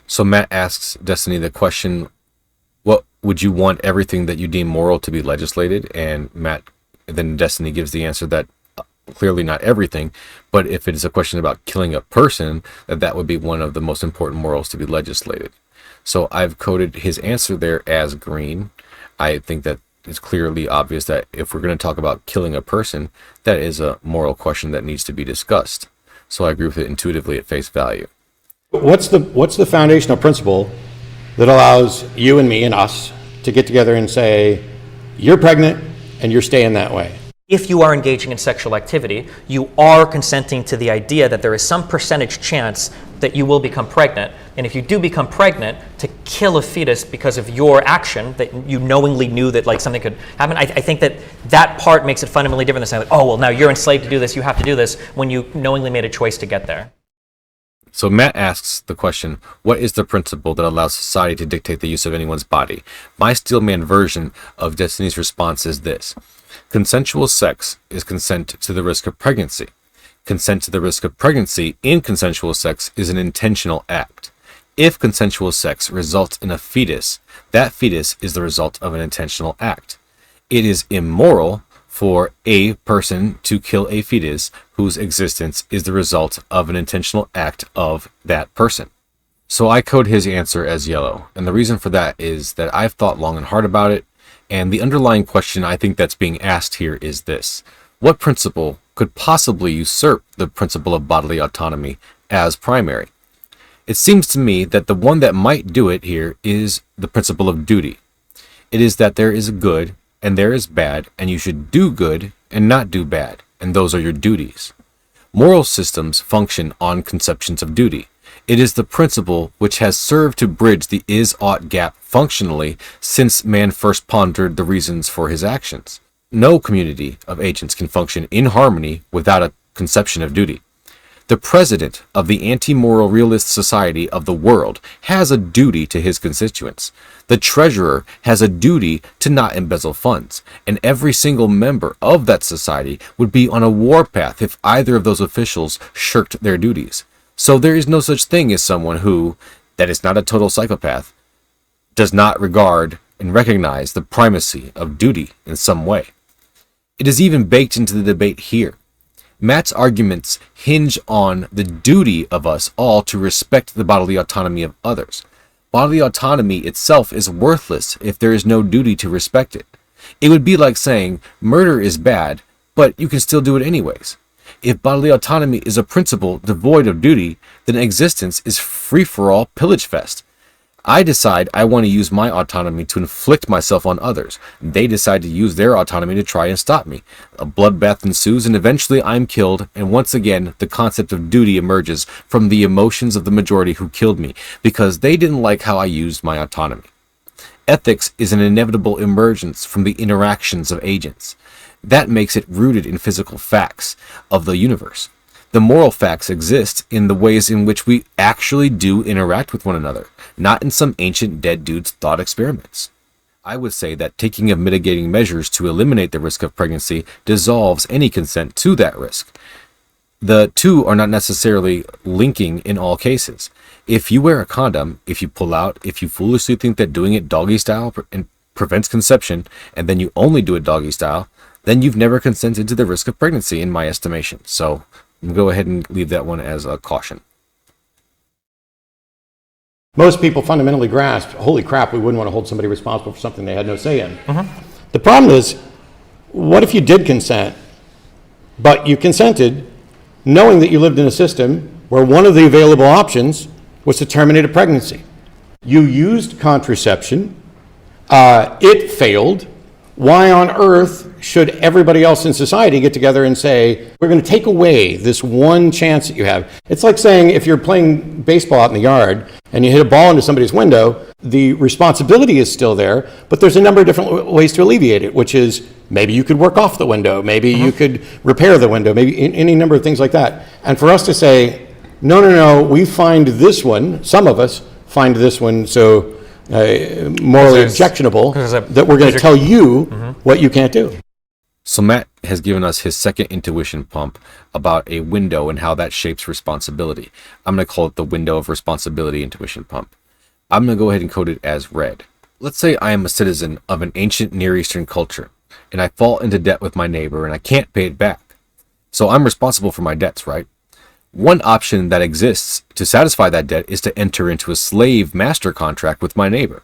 A: So Matt asks Destiny the question, what would you want everything that you deem moral to be legislated? And then Destiny gives the answer that clearly not everything, but if it is a question about killing a person, that would be one of the most important morals to be legislated. So I've coded his answer there as green. I think that it's clearly obvious that if we're going to talk about killing a person, that is a moral question that needs to be discussed. So I agree with it intuitively at face value.
D: What's the foundational principle that allows you and me and us to get together and say, you're pregnant and you're staying that way?
C: If you are engaging in sexual activity, you are consenting to the idea that there is some percentage chance that you will become pregnant. And if you do become pregnant, to kill a fetus because of your action, that you knowingly knew that like something could happen, I think that part makes it fundamentally different than saying, like, oh, well, now you're enslaved to do this, you have to do this, when you knowingly made a choice to get there.
A: So Matt asks the question, what is the principle that allows society to dictate the use of anyone's body? My Steelman version of Destiny's response is this. Consensual sex is consent to the risk of pregnancy. Consent to the risk of pregnancy in consensual sex is an intentional act. If consensual sex results in a fetus, that fetus is the result of an intentional act. It is immoral for a person to kill a fetus whose existence is the result of an intentional act of that person. So I code his answer as yellow, and the reason for that is that I've thought long and hard about it, and the underlying question I think that's being asked here is this. What principle could possibly usurp the principle of bodily autonomy as primary? It seems to me that the one that might do it here is the principle of duty. It is that there is good and there is bad, and you should do good and not do bad, and those are your duties. Moral systems function on conceptions of duty. It is the principle which has served to bridge the is-ought gap functionally since man first pondered the reasons for his actions. No community of agents can function in harmony without a conception of duty. The president of the anti-moral realist society of the world has a duty to his constituents. The treasurer has a duty to not embezzle funds, and every single member of that society would be on a warpath if either of those officials shirked their duties. So there is no such thing as someone who, that is not a total psychopath, does not regard and recognize the primacy of duty in some way. It is even baked into the debate here. Matt's arguments hinge on the duty of us all to respect the bodily autonomy of others. Bodily autonomy itself is worthless if there is no duty to respect it. It would be like saying murder is bad, but you can still do it anyways. If bodily autonomy is a principle devoid of duty, then existence is free-for-all pillage fest. I decide I want to use my autonomy to inflict myself on others. They decide to use their autonomy to try and stop me. A bloodbath ensues, and eventually I'm killed, and once again the concept of duty emerges from the emotions of the majority who killed me, because they didn't like how I used my autonomy. Ethics is an inevitable emergence from the interactions of agents. That makes it rooted in physical facts of the universe. The moral facts exist in the ways in which we actually do interact with one another, not in some ancient dead dude's thought experiments. I would say that taking of mitigating measures to eliminate the risk of pregnancy dissolves any consent to that risk. The two are not necessarily linking in all cases. If you wear a condom, if you pull out, if you foolishly think that doing it doggy style prevents conception, and then you only do it doggy style, then you've never consented to the risk of pregnancy in my estimation. So go ahead and leave that one as a caution.
D: Most people fundamentally grasp, holy crap, we wouldn't want to hold somebody responsible for something they had no say in. The problem is, what if you did consent, but you consented knowing that you lived in a system where one of the available options was to terminate a pregnancy? You used contraception, it failed. Why on earth should everybody else in society get together and say, we're going to take away this one chance that you have? It's like saying if you're playing baseball out in the yard and you hit a ball into somebody's window, the responsibility is still there, but there's a number of different ways to alleviate it, which is maybe you could work off the window, maybe you could repair the window, maybe any number of things like that. And for us to say, no, we find this one, some of us find this one so morally objectionable that we're going to tell you what you can't do.
A: So Matt has given us his second intuition pump about a window and how that shapes responsibility. I'm going to call it the window of responsibility intuition pump. I'm going to go ahead and code it as red. Let's say I am a citizen of an ancient Near Eastern culture, and I fall into debt with my neighbor and I can't pay it back. So I'm responsible for my debts, right? One option that exists to satisfy that debt is to enter into a slave master contract with my neighbor.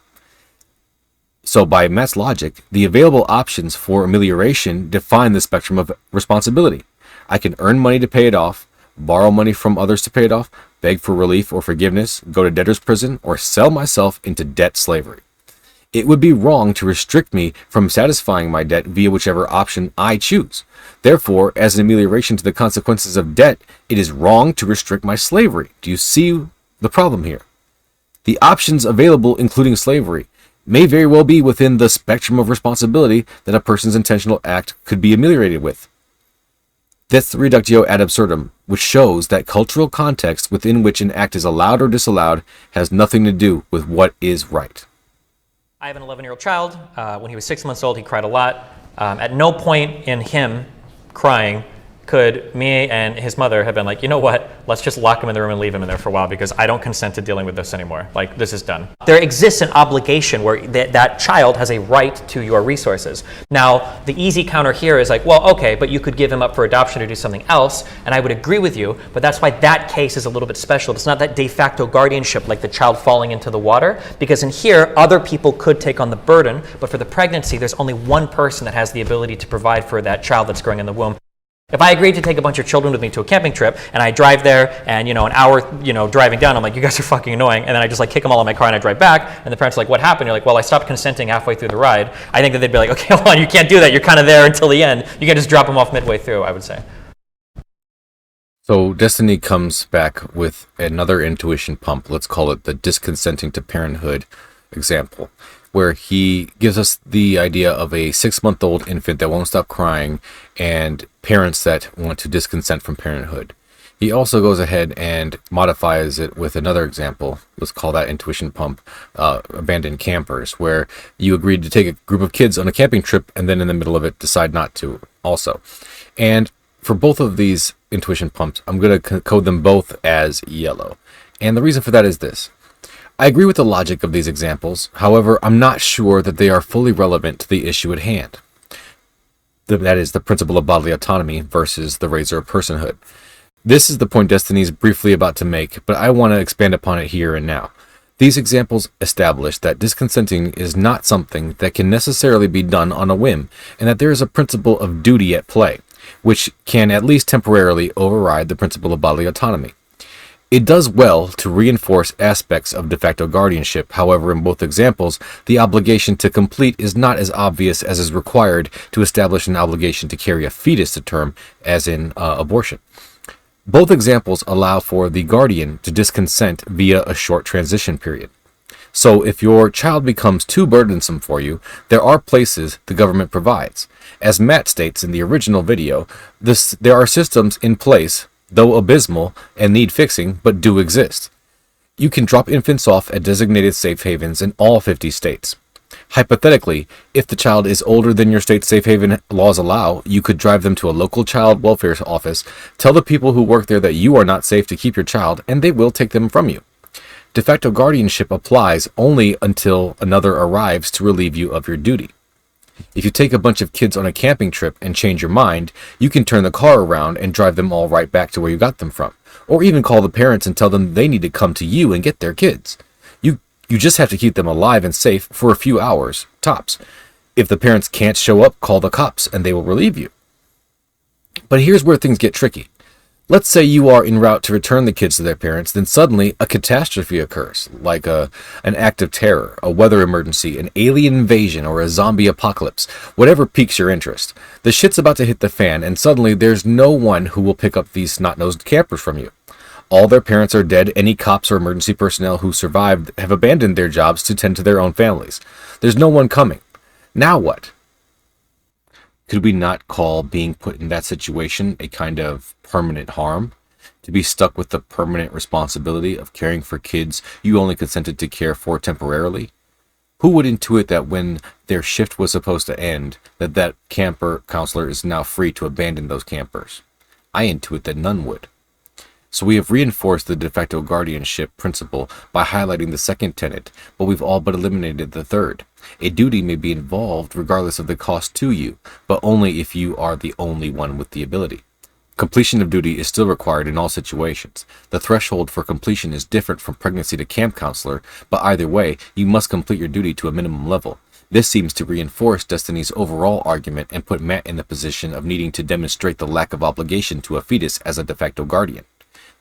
A: So by Matt's logic, the available options for amelioration define the spectrum of responsibility. I can earn money to pay it off, borrow money from others to pay it off, beg for relief or forgiveness, go to debtor's prison, or sell myself into debt slavery. It would be wrong to restrict me from satisfying my debt via whichever option I choose. Therefore, as an amelioration to the consequences of debt, it is wrong to restrict my slavery. Do you see the problem here? The options available, including slavery, may very well be within the spectrum of responsibility that a person's intentional act could be ameliorated with. That's the reductio ad absurdum, which shows that cultural context within which an act is allowed or disallowed has nothing to do with what is right.
C: I have an 11-year-old child. When he was 6 months old, he cried a lot. At no point in him crying could me and his mother have been like, you know what, let's just lock him in the room and leave him in there for a while because I don't consent to dealing with this anymore. Like, this is done. There exists an obligation where that child has a right to your resources. Now, the easy counter here is like, well, okay, but you could give him up for adoption or do something else, and I would agree with you, but that's why that case is a little bit special. It's not that de facto guardianship like the child falling into the water, because in here, other people could take on the burden, but for the pregnancy, there's only one person that has the ability to provide for that child that's growing in the womb. If I agreed to take a bunch of children with me to a camping trip and I drive there and, an hour, driving down, I'm like, you guys are fucking annoying. And then I just like kick them all in my car and I drive back. And the parents are like, what happened? You're like, well, I stopped consenting halfway through the ride. I think that they'd be like, okay, hold on, you can't do that. You're kind of there until the end. You can't just drop them off midway through, I would say.
A: So Destiny comes back with another intuition pump. Let's call it the disconsenting to parenthood example, where he gives us the idea of a 6-month-old infant that won't stop crying and parents that want to disconsent from parenthood. He also goes ahead and modifies it with another example. Let's call that intuition pump, abandoned campers, where you agreed to take a group of kids on a camping trip and then in the middle of it decide not to also. And for both of these intuition pumps, I'm going to code them both as yellow. And the reason for that is this. I agree with the logic of these examples. However, I'm not sure that they are fully relevant to the issue at hand. That is the principle of bodily autonomy versus the razor of personhood. This is the point Destiny is briefly about to make, but I want to expand upon it here and now. These examples establish that disconsenting is not something that can necessarily be done on a whim, and that there is a principle of duty at play, which can at least temporarily override the principle of bodily autonomy. It does well to reinforce aspects of de facto guardianship. However, in both examples, the obligation to complete is not as obvious as is required to establish an obligation to carry a fetus to term, as in abortion. Both examples allow for the guardian to disconsent via a short transition period. So if your child becomes too burdensome for you, there are places the government provides. As Matt states in the original video, there are systems in place, though abysmal and need fixing, but do exist. You can drop infants off at designated safe havens in all 50 states. Hypothetically, if the child is older than your state's safe haven laws allow, you could drive them to a local child welfare office, tell the people who work there that you are not safe to keep your child, and they will take them from you. De facto guardianship applies only until another arrives to relieve you of your duty. If you take a bunch of kids on a camping trip and change your mind, you can turn the car around and drive them all right back to where you got them from. Or even call the parents and tell them they need to come to you and get their kids. You just have to keep them alive and safe for a few hours, tops. If the parents can't show up, call the cops and they will relieve you. But here's where things get tricky. Let's say you are en route to return the kids to their parents, then suddenly a catastrophe occurs, like an act of terror, a weather emergency, an alien invasion, or a zombie apocalypse, whatever piques your interest. The shit's about to hit the fan, and suddenly there's no one who will pick up these snot-nosed campers from you. All their parents are dead. Any cops or emergency personnel who survived have abandoned their jobs to tend to their own families. There's no one coming. Now what? Could we not call being put in that situation a kind of permanent harm? To be stuck with the permanent responsibility of caring for kids you only consented to care for temporarily? Who would intuit that when their shift was supposed to end, that camper counselor is now free to abandon those campers? I intuit that none would. So we have reinforced the de facto guardianship principle by highlighting the second tenet, but we've all but eliminated the third. A duty may be involved regardless of the cost to you, but only if you are the only one with the ability. Completion of duty is still required in all situations. The threshold for completion is different from pregnancy to camp counselor, but either way, you must complete your duty to a minimum level. This seems to reinforce Destiny's overall argument and put Matt in the position of needing to demonstrate the lack of obligation to a fetus as a de facto guardian.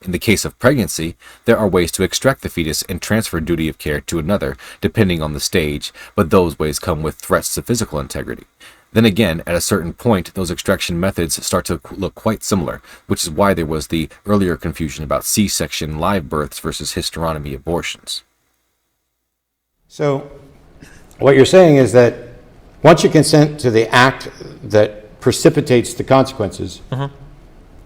A: In the case of pregnancy, there are ways to extract the fetus and transfer duty of care to another, depending on the stage, but those ways come with threats to physical integrity. Then again, at a certain point, those extraction methods start to look quite similar, which is why there was the earlier confusion about C-section live births versus hysterotomy abortions.
D: So, what you're saying is that once you consent to the act that precipitates the consequences,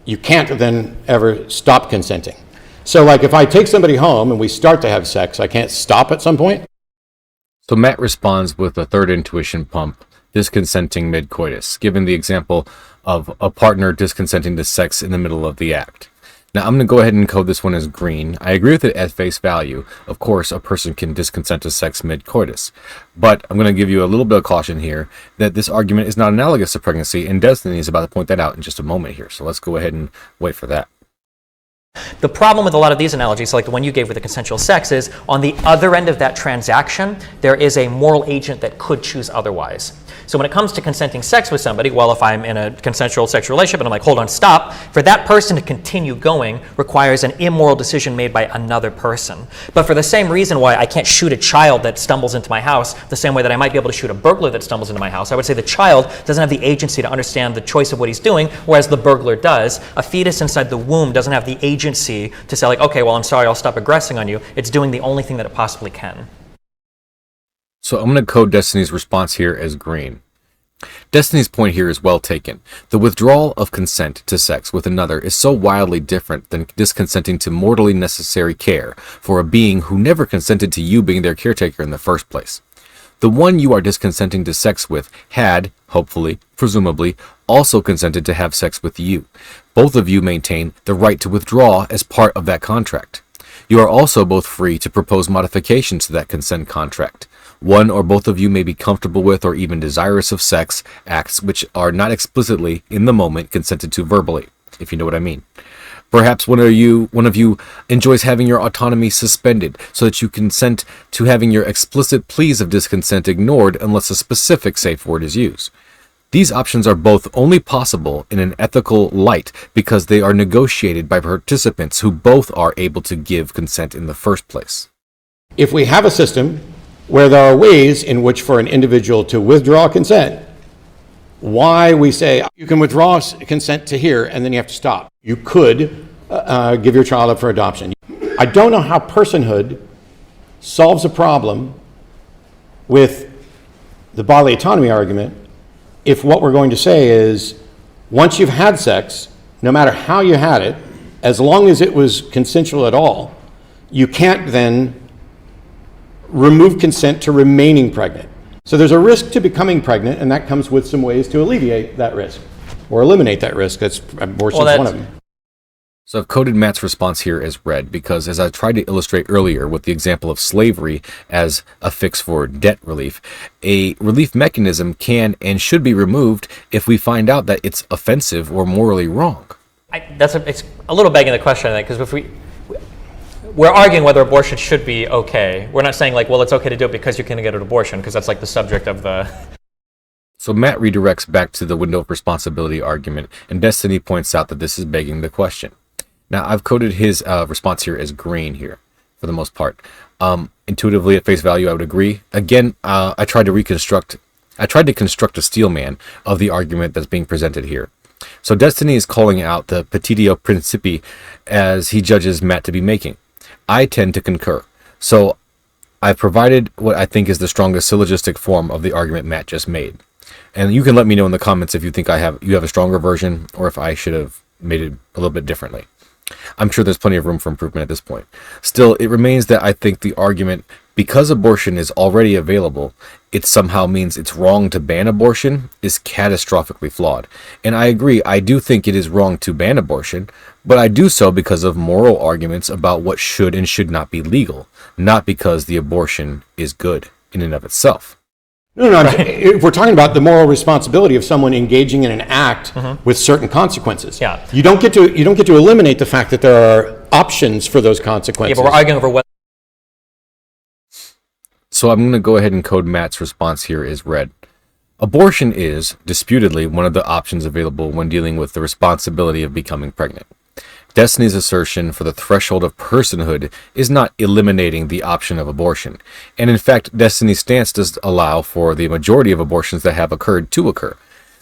D: you can't then ever stop consenting. So, like, if I take somebody home and we start to have sex, I can't stop at some point?
A: So Matt responds with a third intuition pump, disconsenting mid-coitus, given the example of a partner disconsenting to sex in the middle of the act. Now, I'm going to go ahead and code this one as green. I agree with it at face value. Of course, a person can disconsent to sex mid-coitus. But I'm going to give you a little bit of caution here that this argument is not analogous to pregnancy, and Destiny is about to point that out in just a moment here. So let's go ahead and wait for that.
C: The problem with a lot of these analogies, like the one you gave with the consensual sex, is on the other end of that transaction, there is a moral agent that could choose otherwise. So when it comes to consenting sex with somebody, well, if I'm in a consensual sexual relationship and I'm like, hold on, stop, for that person to continue going requires an immoral decision made by another person. But for the same reason why I can't shoot a child that stumbles into my house, the same way that I might be able to shoot a burglar that stumbles into my house, I would say the child doesn't have the agency to understand the choice of what he's doing, whereas the burglar does. A fetus inside the womb doesn't have the agency to say, like, okay, well, I'm sorry, I'll stop aggressing on you. It's doing the only thing that it possibly can.
A: So I'm going to code Destiny's response here as green. Destiny's point here is well taken. The withdrawal of consent to sex with another is so wildly different than disconsenting to mortally necessary care for a being who never consented to you being their caretaker in the first place. The one you are disconsenting to sex with had, hopefully, presumably, also consented to have sex with you. Both of you maintain the right to withdraw as part of that contract. You are also both free to propose modifications to that consent contract. One or both of you may be comfortable with or even desirous of sex acts which are not explicitly, in the moment, consented to verbally, if you know what I mean. Perhaps one of you enjoys having your autonomy suspended so that you consent to having your explicit pleas of disconsent ignored unless a specific safe word is used. These options are both only possible in an ethical light because they are negotiated by participants who both are able to give consent in the first place.
D: If we have a system where there are ways in which for an individual to withdraw consent, why we say you can withdraw consent to here and then you have to stop. You could give your child up for adoption. I don't know how personhood solves a problem with the bodily autonomy argument if what we're going to say is once you've had sex, no matter how you had it, as long as it was consensual at all, you can't then remove consent to remaining pregnant. So there's a risk to becoming pregnant, and that comes with some ways to alleviate that risk or eliminate that risk. Abortion is one of them.
A: So I've coded Matt's response here as red because, as I tried to illustrate earlier with the example of slavery as a fix for debt relief, a relief mechanism can and should be removed if we find out that it's offensive or morally wrong.
C: It's a little begging the question, I think, because if we're arguing whether abortion should be okay. We're not saying, like, well, it's okay to do it because you can get an abortion, because that's like the subject of the...
A: So Matt redirects back to the window of responsibility argument, and Destiny points out that this is begging the question. Now, I've coded his response here as green here, for the most part. Intuitively, at face value, I would agree. Again, I tried to construct a steel man of the argument that's being presented here. So Destiny is calling out the petitio principii as he judges Matt to be making. I tend to concur. So I've provided what I think is the strongest syllogistic form of the argument Matt just made. And you can let me know in the comments if you think you have a stronger version or if I should have made it a little bit differently. I'm sure there's plenty of room for improvement at this point. Still, it remains that I think the argument, because abortion is already available, it somehow means it's wrong to ban abortion, is catastrophically flawed. And I agree, I do think it is wrong to ban abortion, but I do so because of moral arguments about what should and should not be legal, not because the abortion is good in and of itself.
D: No, if we're talking about the moral responsibility of someone engaging in an act with certain consequences.
C: Yeah.
D: You don't get to eliminate the fact that there are options for those consequences.
C: Yeah, but we're arguing over whether.
A: So I'm going to go ahead and code Matt's response here as read. Abortion is, disputedly, one of the options available when dealing with the responsibility of becoming pregnant. Destiny's assertion for the threshold of personhood is not eliminating the option of abortion, and in fact, Destiny's stance does allow for the majority of abortions that have occurred to occur.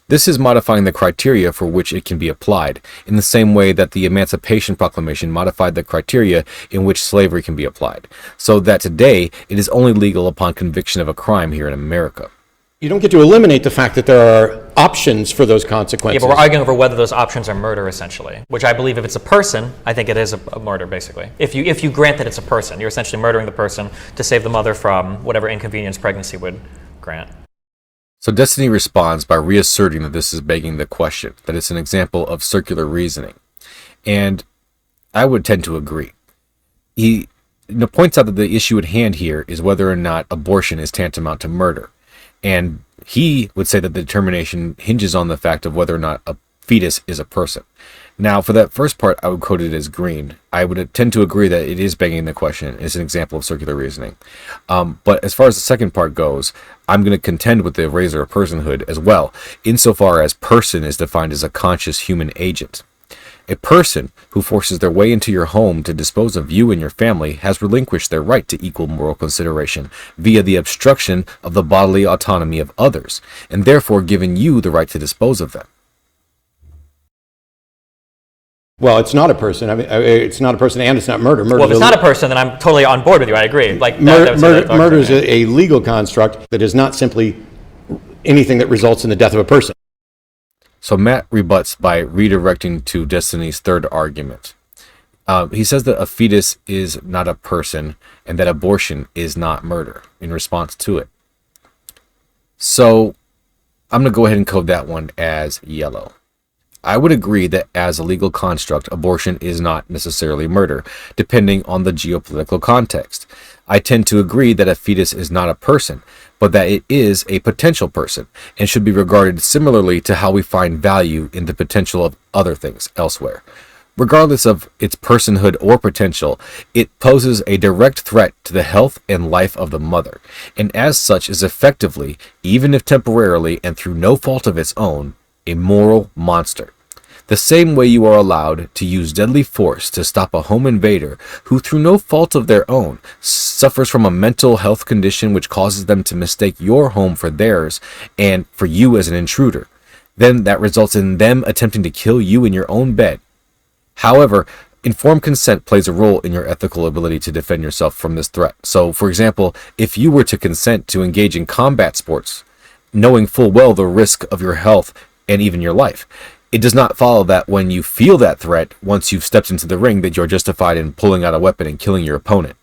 A: This is modifying the criteria for which it can be applied, in the same way that the Emancipation Proclamation modified the criteria in which slavery can be applied, so that today it is only legal upon conviction of a crime here in America.
D: You don't get to eliminate the fact that there are options for those consequences.
C: Yeah, but we're arguing over whether those options are murder, essentially. Which I believe, if it's a person, I think it is a murder, basically. If you grant that it's a person, you're essentially murdering the person to save the mother from whatever inconvenience pregnancy would grant.
A: So Destiny responds by reasserting that this is begging the question, that it's an example of circular reasoning. And I would tend to agree. He points out that the issue at hand here is whether or not abortion is tantamount to murder. And he would say that the determination hinges on the fact of whether or not a fetus is a person. Now, for that first part, I would code it as green. I would tend to agree that it is begging the question. It's an example of circular reasoning. But as far as the second part goes, I'm going to contend with the razor of personhood as well, insofar as person is defined as a conscious human agent. A person who forces their way into your home to dispose of you and your family has relinquished their right to equal moral consideration via the obstruction of the bodily autonomy of others, and therefore given you the right to dispose of them.
D: Well, it's not a person. I mean, it's not a person, and it's not murder.
C: Well, if it's not a person, then I'm totally on board with you. I agree. Like
D: murder is a legal construct that is not simply anything that results in the death of a person.
A: So Matt rebuts by redirecting to Destiny's third argument. He says that a fetus is not a person and that abortion is not murder in response to it. So I'm going to go ahead and code that one as yellow. I would agree that as a legal construct, abortion is not necessarily murder, depending on the geopolitical context. I tend to agree that a fetus is not a person, but that it is a potential person and should be regarded similarly to how we find value in the potential of other things elsewhere. Regardless of its personhood or potential, it poses a direct threat to the health and life of the mother, and as such is effectively, even if temporarily and through no fault of its own, a moral monster. The same way you are allowed to use deadly force to stop a home invader who, through no fault of their own, suffers from a mental health condition which causes them to mistake your home for theirs and for you as an intruder, then that results in them attempting to kill you in your own bed. However, informed consent plays a role in your ethical ability to defend yourself from this threat. So, for example, if you were to consent to engage in combat sports, knowing full well the risk of your health and even your life, it does not follow that when you feel that threat, once you've stepped into the ring, that you're justified in pulling out a weapon and killing your opponent.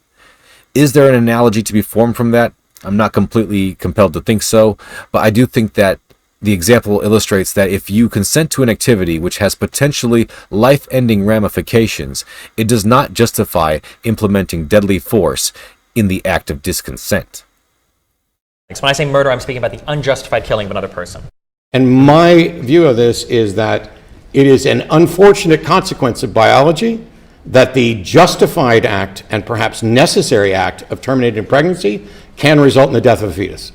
A: Is there an analogy to be formed from that? I'm not completely compelled to think so, but I do think that the example illustrates that if you consent to an activity which has potentially life-ending ramifications, it does not justify implementing deadly force in the act of disconsent.
C: When I say murder, I'm speaking about the unjustified killing of another person.
D: And my view of this is that it is an unfortunate consequence of biology that the justified act and perhaps necessary act of terminating pregnancy can result in the death of a fetus.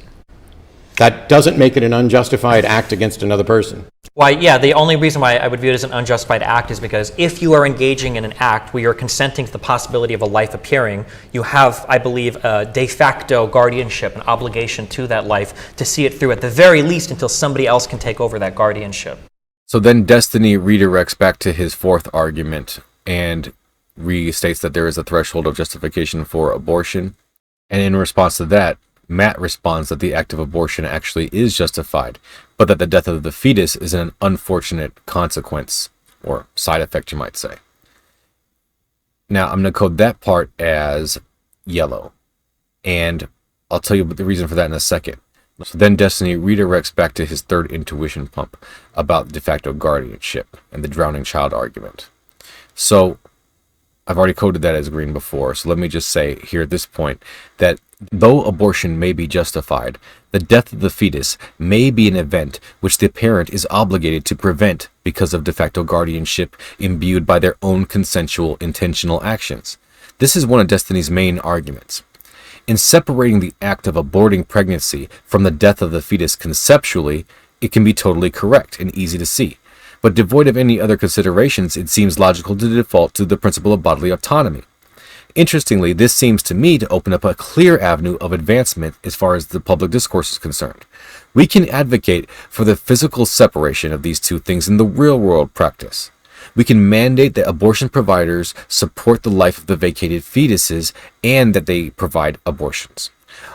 D: That doesn't make it an unjustified act against another person.
C: Why, yeah, the only reason why I would view it as an unjustified act is because if you are engaging in an act where you're consenting to the possibility of a life appearing, you have, I believe, a de facto guardianship, an obligation to that life to see it through at the very least until somebody else can take over that guardianship.
A: So then Destiny redirects back to his fourth argument and restates that there is a threshold of justification for abortion. And in response to that, Matt responds that the act of abortion actually is justified, but that the death of the fetus is an unfortunate consequence, or side effect, you might say. Now, I'm going to code that part as yellow, and I'll tell you the reason for that in a second. So then Destiny redirects back to his third intuition pump about de facto guardianship and the drowning child argument. So I've already coded that as green before, so let me just say here at this point that Though abortion may be justified, the death of the fetus may be an event which the parent is obligated to prevent because of de facto guardianship imbued by their own consensual intentional actions. This is one of Destiny's main arguments. In separating the act of aborting pregnancy from the death of the fetus conceptually, it can be totally correct and easy to see. But devoid of any other considerations, it seems logical to default to the principle of bodily autonomy. Interestingly, this seems to me to open up a clear avenue of advancement as far as the public discourse is concerned. We can advocate for the physical separation of these two things in the real-world practice. We can mandate that abortion providers support the life of the vacated fetuses and that they provide abortions.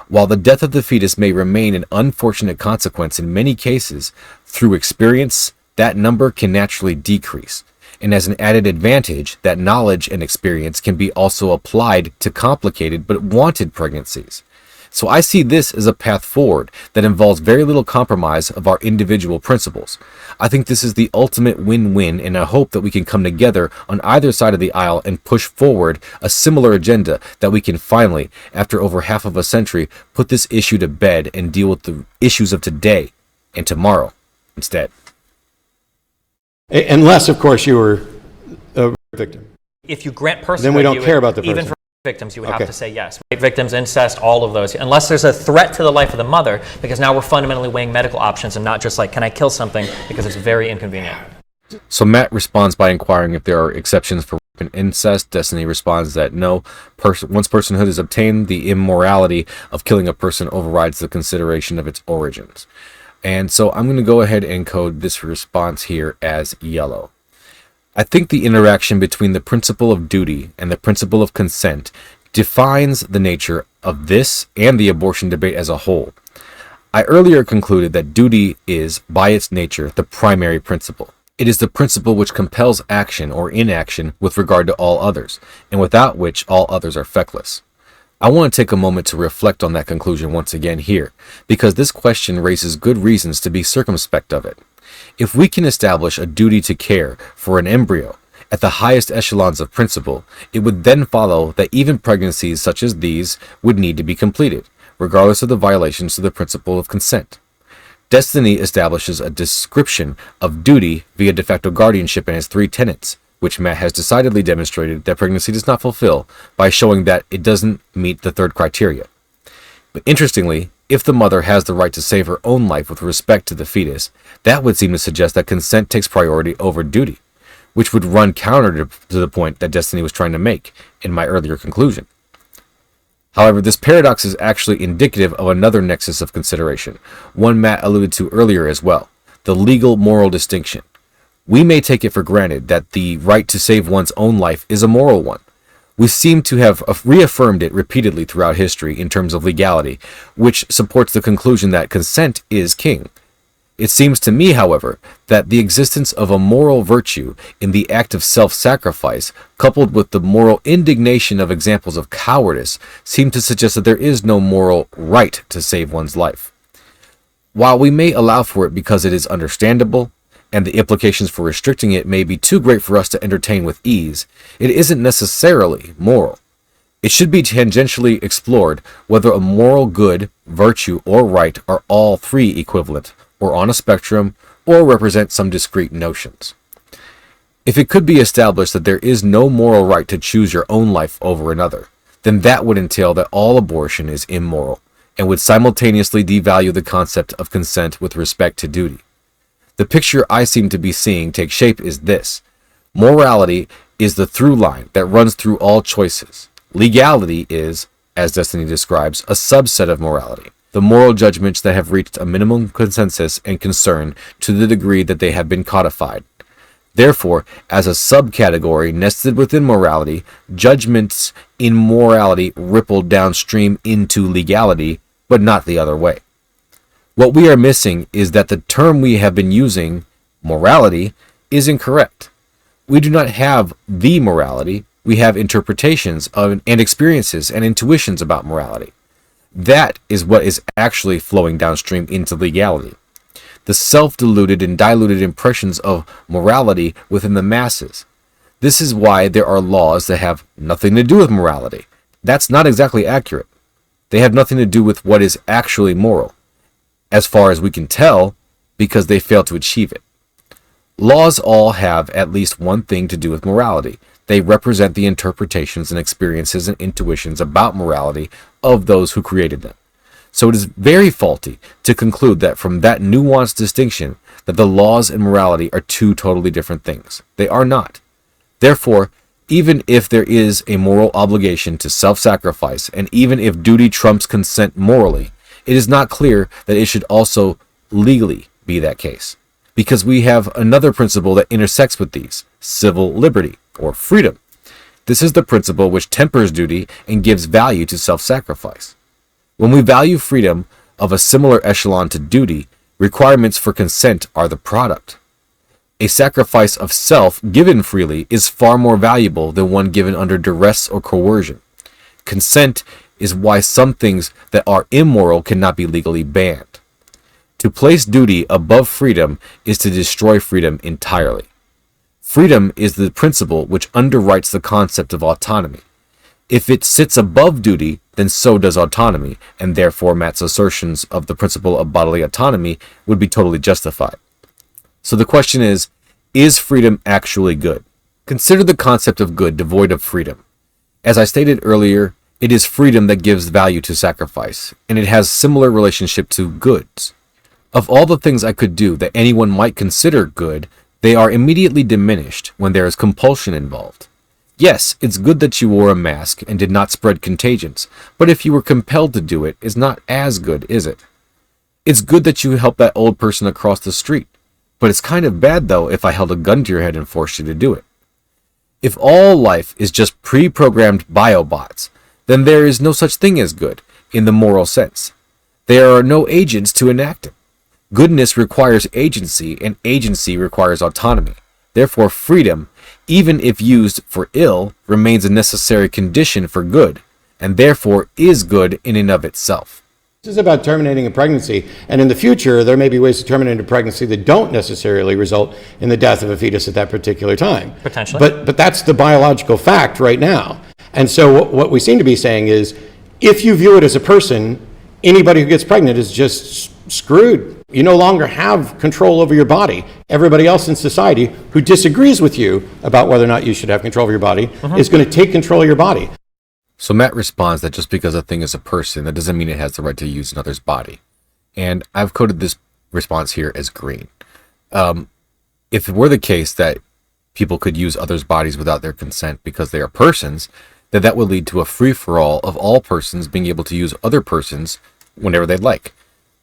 A: While the death of the fetus may remain an unfortunate consequence in many cases, through experience, that number can naturally decrease. And as an added advantage, that knowledge and experience can be also applied to complicated but wanted pregnancies. So I see this as a path forward that involves very little compromise of our individual principles. I think this is the ultimate win-win, and I hope that we can come together on either side of the aisle and push forward a similar agenda that we can finally, after over half of a century, put this issue to bed and deal with the issues of today and tomorrow instead.
D: Unless, of course, you were a victim.
C: If you grant personhood,
D: Then we don't care about the person.
C: even for victims, you would have to say yes. Rape victims, incest, all of those. Unless there's a threat to the life of the mother, because now we're fundamentally weighing medical options and not just like, can I kill something, because it's very inconvenient.
A: So Matt responds by inquiring if there are exceptions for rape and incest. Destiny responds that no, once personhood is obtained, the immorality of killing a person overrides the consideration of its origins. And so I'm going to go ahead and code this response here as yellow. I think the interaction between the principle of duty and the principle of consent defines the nature of this and the abortion debate as a whole. I earlier concluded that duty is, by its nature, the primary principle. It is the principle which compels action or inaction with regard to all others, and without which all others are feckless. I want to take a moment to reflect on that conclusion once again here, because this question raises good reasons to be circumspect of it. If we can establish a duty to care for an embryo at the highest echelons of principle, it would then follow that even pregnancies such as these would need to be completed, regardless of the violations to the principle of consent. Destiny establishes a description of duty via de facto guardianship and its three tenets, which Matt has decidedly demonstrated that pregnancy does not fulfill by showing that it doesn't meet the third criteria. But interestingly, if the mother has the right to save her own life with respect to the fetus, that would seem to suggest that consent takes priority over duty, which would run counter to the point that Destiny was trying to make in my earlier conclusion. However, this paradox is actually indicative of another nexus of consideration, one Matt alluded to earlier as well, the legal-moral distinction. We may take it for granted that the right to save one's own life is a moral one. We seem to have reaffirmed it repeatedly throughout history in terms of legality, which supports the conclusion that consent is king. It seems to me, however, that the existence of a moral virtue in the act of self-sacrifice, coupled with the moral indignation of examples of cowardice, seem to suggest that there is no moral right to save one's life. While we may allow for it because it is understandable, and the implications for restricting it may be too great for us to entertain with ease, it isn't necessarily moral. It should be tangentially explored whether a moral good, virtue, or right are all three equivalent, or on a spectrum, or represent some discrete notions. If it could be established that there is no moral right to choose your own life over another, then that would entail that all abortion is immoral, and would simultaneously devalue the concept of consent with respect to duty. The picture I seem to be seeing take shape is this. Morality is the through line that runs through all choices. Legality is, as Destiny describes, a subset of morality, the moral judgments that have reached a minimum consensus and concern to the degree that they have been codified. Therefore, as a subcategory nested within morality, judgments in morality ripple downstream into legality, but not the other way. What we are missing is that the term we have been using, morality, is incorrect. We do not have the morality, we have interpretations of and experiences and intuitions about morality. That is what is actually flowing downstream into legality. The self-deluded and diluted impressions of morality within the masses. This is why there are laws that have nothing to do with morality. That's not exactly accurate. They have nothing to do with what is actually moral, as far as we can tell, because they fail to achieve it. Laws all have at least one thing to do with morality. They represent the interpretations and experiences and intuitions about morality of those who created them. So it is very faulty to conclude that from that nuanced distinction that the laws and morality are two totally different things. They are not. Therefore, even if there is a moral obligation to self-sacrifice, and even if duty trumps consent morally, it is not clear that it should also legally be that case. Because we have another principle that intersects with these, civil liberty, or freedom. This is the principle which tempers duty and gives value to self-sacrifice. When we value freedom of a similar echelon to duty, requirements for consent are the product. A sacrifice of self given freely is far more valuable than one given under duress or coercion. Consent is why some things that are immoral cannot be legally banned. To place duty above freedom is to destroy freedom entirely. Freedom is the principle which underwrites the concept of autonomy. If it sits above duty, then so does autonomy, and therefore Matt's assertions of the principle of bodily autonomy would be totally justified. So the question is freedom actually good? Consider the concept of good devoid of freedom. As I stated earlier, it is freedom that gives value to sacrifice, and it has similar relationship to goods. Of all the things I could do that anyone might consider good, they are immediately diminished when there is compulsion involved. Yes, it's good that you wore a mask and did not spread contagions, but if you were compelled to do it, it's not as good, is it? It's good that you helped that old person across the street, but it's kind of bad, though, if I held a gun to your head and forced you to do it. If all life is just pre-programmed biobots, then there is no such thing as good, in the moral sense. There are no agents to enact it. Goodness requires agency, and agency requires autonomy. Therefore, freedom, even if used for ill, remains a necessary condition for good, and therefore is good in and of itself.
D: This is about terminating a pregnancy, and in the future, there may be ways to terminate a pregnancy that don't necessarily result in the death of a fetus at that particular time.
C: Potentially.
D: But that's the biological fact right now. And so what we seem to be saying is, if you view it as a person, anybody who gets pregnant is just screwed. You no longer have control over your body. Everybody else in society who disagrees with you about whether or not you should have control of your body is going to take control of your body.
A: So Matt responds that just because a thing is a person, that doesn't mean it has the right to use another's body. And I've coded this response here as green. If it were the case that people could use others' bodies without their consent because they are persons, then that would lead to a free-for-all of all persons being able to use other persons whenever they'd like.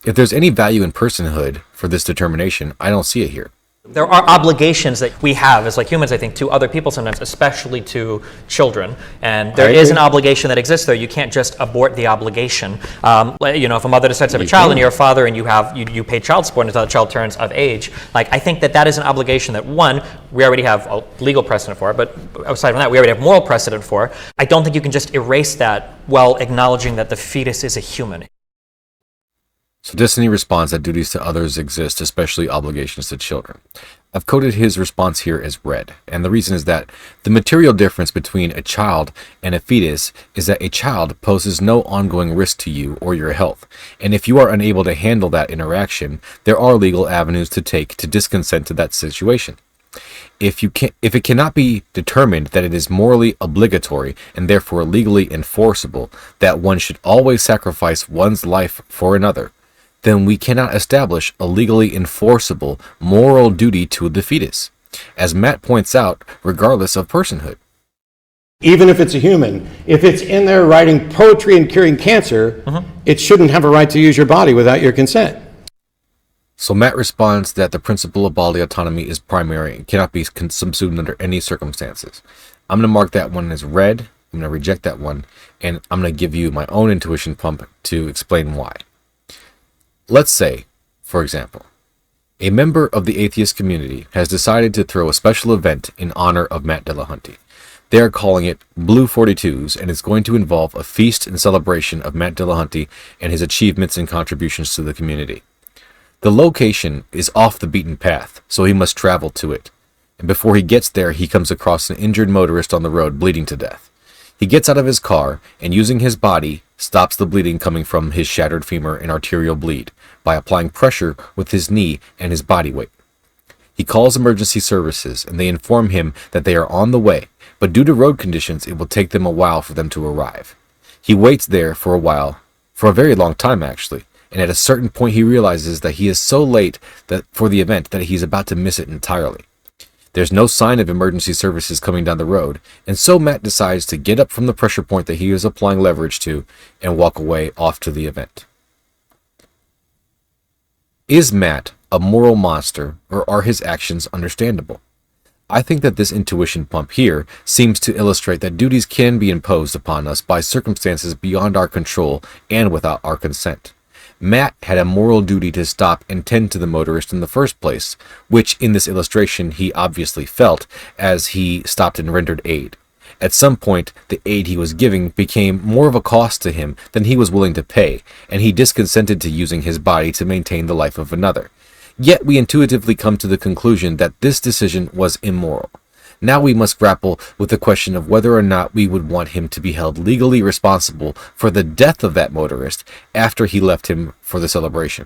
A: If there's any value in personhood for this determination, I don't see it here.
C: There are obligations that we have as like humans, I think, to other people sometimes, especially to children. And there is an obligation that exists there. You can't just abort the obligation. If a mother decides to have a child and you're a father and you pay child support until the child turns of age, like I think that is an obligation that, one, we already have a legal precedent for, but aside from that, we already have moral precedent for. I don't think you can just erase that while acknowledging that the fetus is a human.
A: So Destiny responds that duties to others exist, especially obligations to children. I've coded his response here as red, and the reason is that the material difference between a child and a fetus is that a child poses no ongoing risk to you or your health, and if you are unable to handle that interaction, there are legal avenues to take to disconsent to that situation. If it cannot be determined that it is morally obligatory and therefore legally enforceable that one should always sacrifice one's life for another, then we cannot establish a legally enforceable moral duty to the fetus, as Matt points out, regardless of personhood.
D: Even if it's a human, if it's in there writing poetry and curing cancer, it shouldn't have a right to use your body without your consent.
A: So Matt responds that the principle of bodily autonomy is primary and cannot be subsumed under any circumstances. I'm going to mark that one as red, I'm going to reject that one, and I'm going to give you my own intuition pump to explain why. Let's say, for example, a member of the atheist community has decided to throw a special event in honor of Matt Dillahunty. They are calling it Blue 42s, and it's going to involve a feast and celebration of Matt Dillahunty and his achievements and contributions to the community. The location is off the beaten path, so he must travel to it. And before he gets there, he comes across an injured motorist on the road bleeding to death. He gets out of his car and, using his body, stops the bleeding coming from his shattered femur and arterial bleed by applying pressure with his knee and his body weight. He calls emergency services and they inform him that they are on the way, but due to road conditions, it will take them a while for them to arrive. He waits there for a while, for a very long time actually, and at a certain point he realizes that he is so late for the event that he's about to miss it entirely. There's no sign of emergency services coming down the road, and so Matt decides to get up from the pressure point that he is applying leverage to and walk away off to the event. Is Matt a moral monster, or are his actions understandable? I think that this intuition pump here seems to illustrate that duties can be imposed upon us by circumstances beyond our control and without our consent. Matt had a moral duty to stop and tend to the motorist in the first place, which in this illustration he obviously felt as he stopped and rendered aid. At some point, the aid he was giving became more of a cost to him than he was willing to pay, and he disconsented to using his body to maintain the life of another. Yet we intuitively come to the conclusion that this decision was immoral. Now we must grapple with the question of whether or not we would want him to be held legally responsible for the death of that motorist after he left him for the celebration.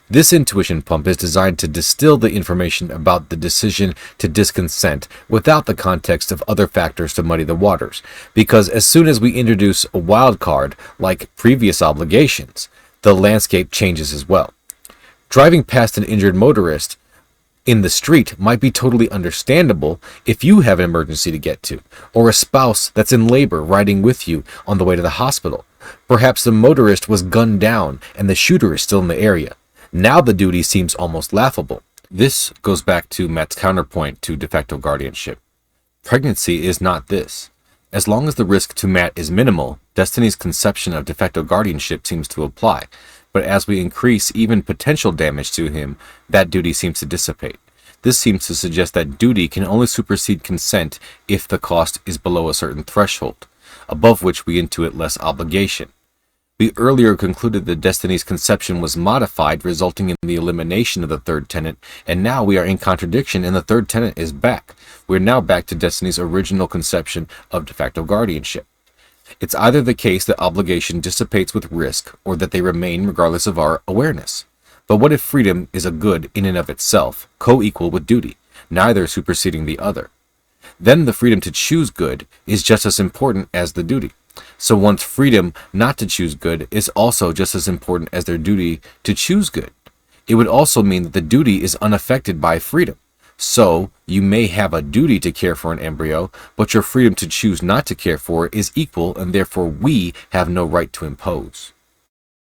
A: This intuition pump is designed to distill the information about the decision to disconsent without the context of other factors to muddy the waters, because as soon as we introduce a wild card like previous obligations, the landscape changes as well. Driving past an injured motorist in the street might be totally understandable if you have an emergency to get to, or a spouse that's in labor riding with you on the way to the hospital. Perhaps the motorist was gunned down and the shooter is still in the area. Now the duty seems almost laughable. This goes back to Matt's counterpoint to de facto guardianship. Pregnancy is not this. As long as the risk to Matt is minimal, Destiny's conception of de facto guardianship seems to apply. But as we increase even potential damage to him, that duty seems to dissipate. This seems to suggest that duty can only supersede consent if the cost is below a certain threshold, above which we intuit less obligation. We earlier concluded that Destiny's conception was modified, resulting in the elimination of the third tenet, and now we are in contradiction and the third tenet is back. We're now back to Destiny's original conception of de facto guardianship. It's either the case that obligation dissipates with risk, or that they remain regardless of our awareness. But what if freedom is a good in and of itself, co-equal with duty, neither superseding the other? Then the freedom to choose good is just as important as the duty. So one's freedom not to choose good is also just as important as their duty to choose good. It would also mean that the duty is unaffected by freedom. So, you may have a duty to care for an embryo, but your freedom to choose not to care for it is equal, and therefore we have no right to impose.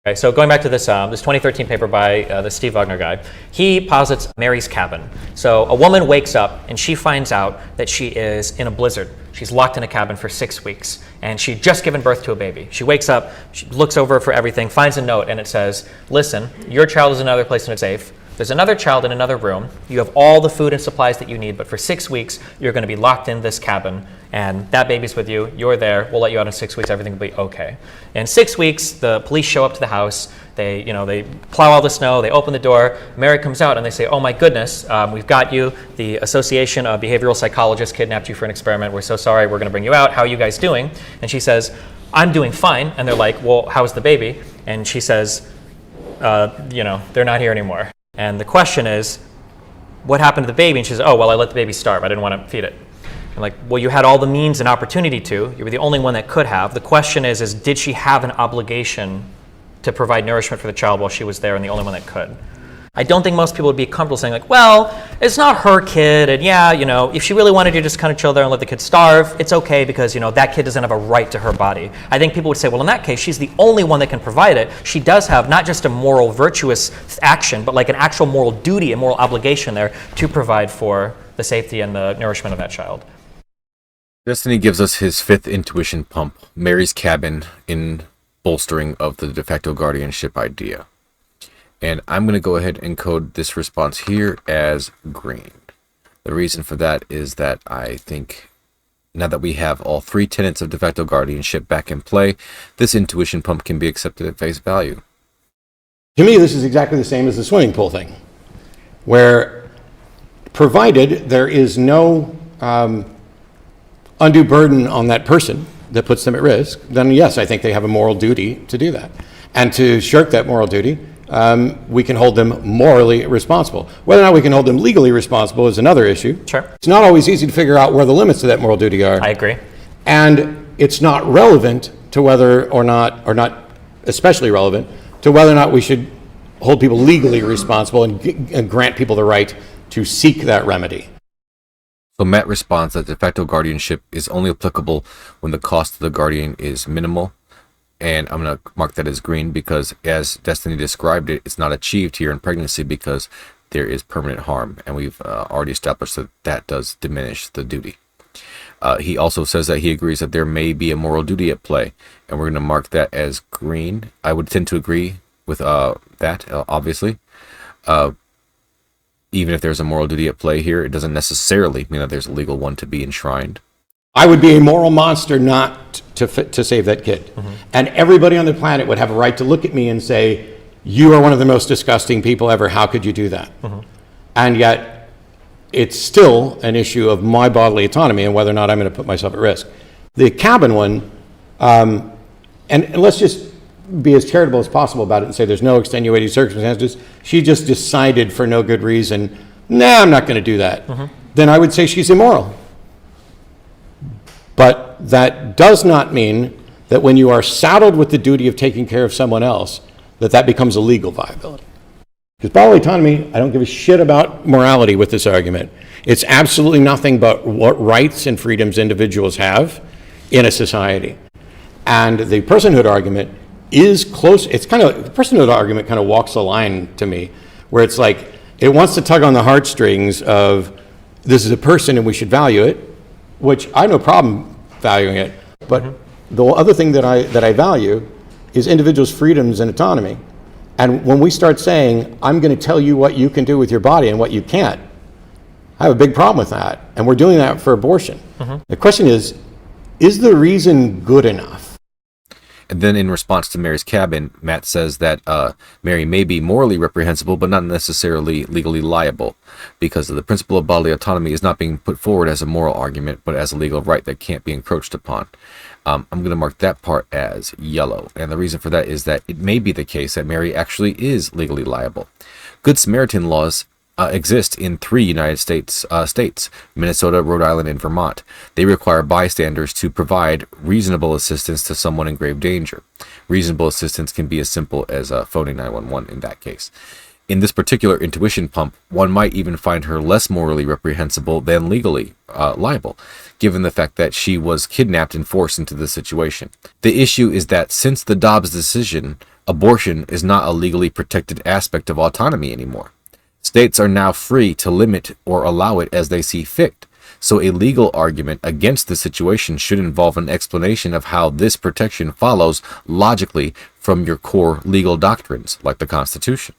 C: Okay, so going back to this 2013 paper by the Steve Wagner guy, he posits Mary's cabin. So a woman wakes up and she finds out that she is in a blizzard. She's locked in a cabin for 6 weeks, and she'd just given birth to a baby. She wakes up, she looks over for everything, finds a note, and it says, listen, your child is in another place and it's safe. There's another child in another room. You have all the food and supplies that you need, but for 6 weeks, you're going to be locked in this cabin, and that baby's with you. You're there. We'll let you out in 6 weeks. Everything will be okay. In 6 weeks, the police show up to the house. They plow all the snow. They open the door. Mary comes out, and they say, oh, my goodness, we've got you. The Association of Behavioral Psychologists kidnapped you for an experiment. We're so sorry. We're going to bring you out. How are you guys doing? And she says, I'm doing fine. And they're like, well, how's the baby? And she says, they're not here anymore. And the question is, what happened to the baby? And she says, oh, well, I let the baby starve. I didn't want to feed it. I'm like, well, you had all the means and opportunity to. You were the only one that could have. The question is did she have an obligation to provide nourishment for the child while she was there and the only one that could? I don't think most people would be comfortable saying like, well, it's not her kid, and yeah, if she really wanted to just kind of chill there and let the kid starve, it's okay because, that kid doesn't have a right to her body. I think people would say, well, in that case, she's the only one that can provide it. She does have not just a moral virtuous action, but like an actual moral duty and moral obligation there to provide for the safety and the nourishment of that child.
A: Destiny gives us his fifth intuition pump, Mary's cabin, in bolstering of the de facto guardianship idea. And I'm going to go ahead and code this response here as green. The reason for that is that I think now that we have all three tenets of de facto guardianship back in play, this intuition pump can be accepted at face value.
D: To me, this is exactly the same as the swimming pool thing, where provided there is no undue burden on that person, that puts them at risk, then yes, I think they have a moral duty to do that. And to shirk that moral duty, we can hold them morally responsible. Whether or not we can hold them legally responsible is another issue.
C: Sure.
D: It's not always easy to figure out where the limits of that moral duty are.
C: I agree.
D: And it's not relevant to whether or not especially relevant to whether or not we should hold people legally responsible and grant people the right to seek that remedy.
A: So Matt responds that de facto guardianship is only applicable when the cost of the guardian is minimal. And I'm going to mark that as green because, as Destiny described it, it's not achieved here in pregnancy because there is permanent harm. And we've already established that that does diminish the duty. He also says that he agrees that there may be a moral duty at play. And we're going to mark that as green. I would tend to agree with that, obviously. Even if there's a moral duty at play here, it doesn't necessarily mean that there's a legal one to be enshrined.
D: I would be a moral monster not to save that kid. Mm-hmm. And everybody on the planet would have a right to look at me and say, you are one of the most disgusting people ever. How could you do that? Mm-hmm. And yet, it's still an issue of my bodily autonomy and whether or not I'm going to put myself at risk. The cabin one, and let's just be as charitable as possible about it and say there's no extenuating circumstances. She just decided for no good reason, nah, I'm not going to do that. Mm-hmm. Then I would say she's immoral. But that does not mean that when you are saddled with the duty of taking care of someone else, that becomes a legal viability. Because bodily autonomy, I don't give a shit about morality with this argument. It's absolutely nothing but what rights and freedoms individuals have in a society. And the personhood argument is close. It's kind of, the personhood argument kind of walks a line to me, where it's like, it wants to tug on the heartstrings of, this is a person and we should value it, which I have no problem valuing it, but the other thing that I value is individuals' freedoms and autonomy. And when we start saying, I'm going to tell you what you can do with your body and what you can't, I have a big problem with that. And we're doing that for abortion. Mm-hmm. The question is the reason good enough?
A: And then in response to Mary's cabin, Matt says that Mary may be morally reprehensible, but not necessarily legally liable, because the principle of bodily autonomy is not being put forward as a moral argument, but as a legal right that can't be encroached upon. I'm going to mark that part as yellow. And the reason for that is that it may be the case that Mary actually is legally liable. Good Samaritan laws exist in 3 United States states, Minnesota, Rhode Island, and Vermont. They require bystanders to provide reasonable assistance to someone in grave danger. Reasonable assistance can be as simple as phoning 911 in that case. In this particular intuition pump, one might even find her less morally reprehensible than legally liable, given the fact that she was kidnapped and forced into the situation. The issue is that since the Dobbs decision, abortion is not a legally protected aspect of autonomy anymore. States are now free to limit or allow it as they see fit. So a legal argument against the situation should involve an explanation of how this protection follows logically from your core legal doctrines, like the Constitution.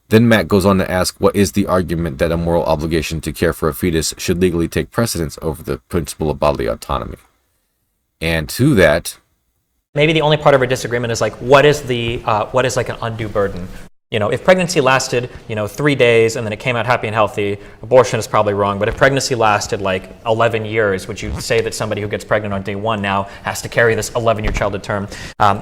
A: Then Matt goes on to ask, what is the argument that a moral obligation to care for a fetus should legally take precedence over the principle of bodily autonomy? And to that,
C: maybe the only part of our disagreement is like, what is like an undue burden? You know, if pregnancy lasted, 3 days and then it came out happy and healthy, abortion is probably wrong. But if pregnancy lasted like 11 years, would you say that somebody who gets pregnant on day 1 now has to carry this 11-year child to term?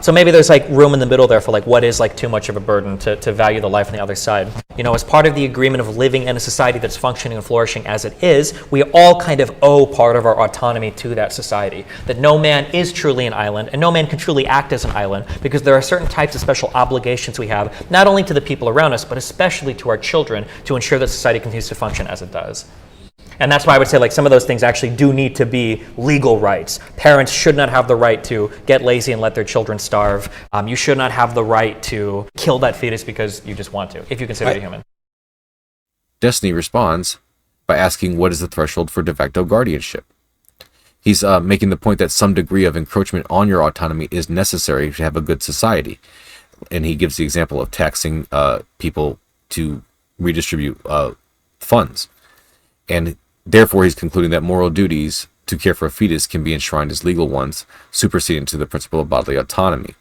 C: So maybe there's like room in the middle there for like what is like too much of a burden to value the life on the other side. As part of the agreement of living in a society that's functioning and flourishing as it is, we all kind of owe part of our autonomy to that society. That no man is truly an island and no man can truly act as an island because there are certain types of special obligations we have, not only to the people around us, but especially to our children to ensure that society continues to function as it does. And that's why I would say like some of those things actually do need to be legal rights. Parents should not have the right to get lazy and let their children starve. You should not have the right to kill that fetus because you just want to, if you consider it a human.
A: Destiny responds by asking what is the threshold for de facto guardianship. He's making the point that some degree of encroachment on your autonomy is necessary to have a good society. And he gives the example of taxing people to redistribute funds. And therefore, he's concluding that moral duties to care for a fetus can be enshrined as legal ones, superseding to the principle of bodily autonomy.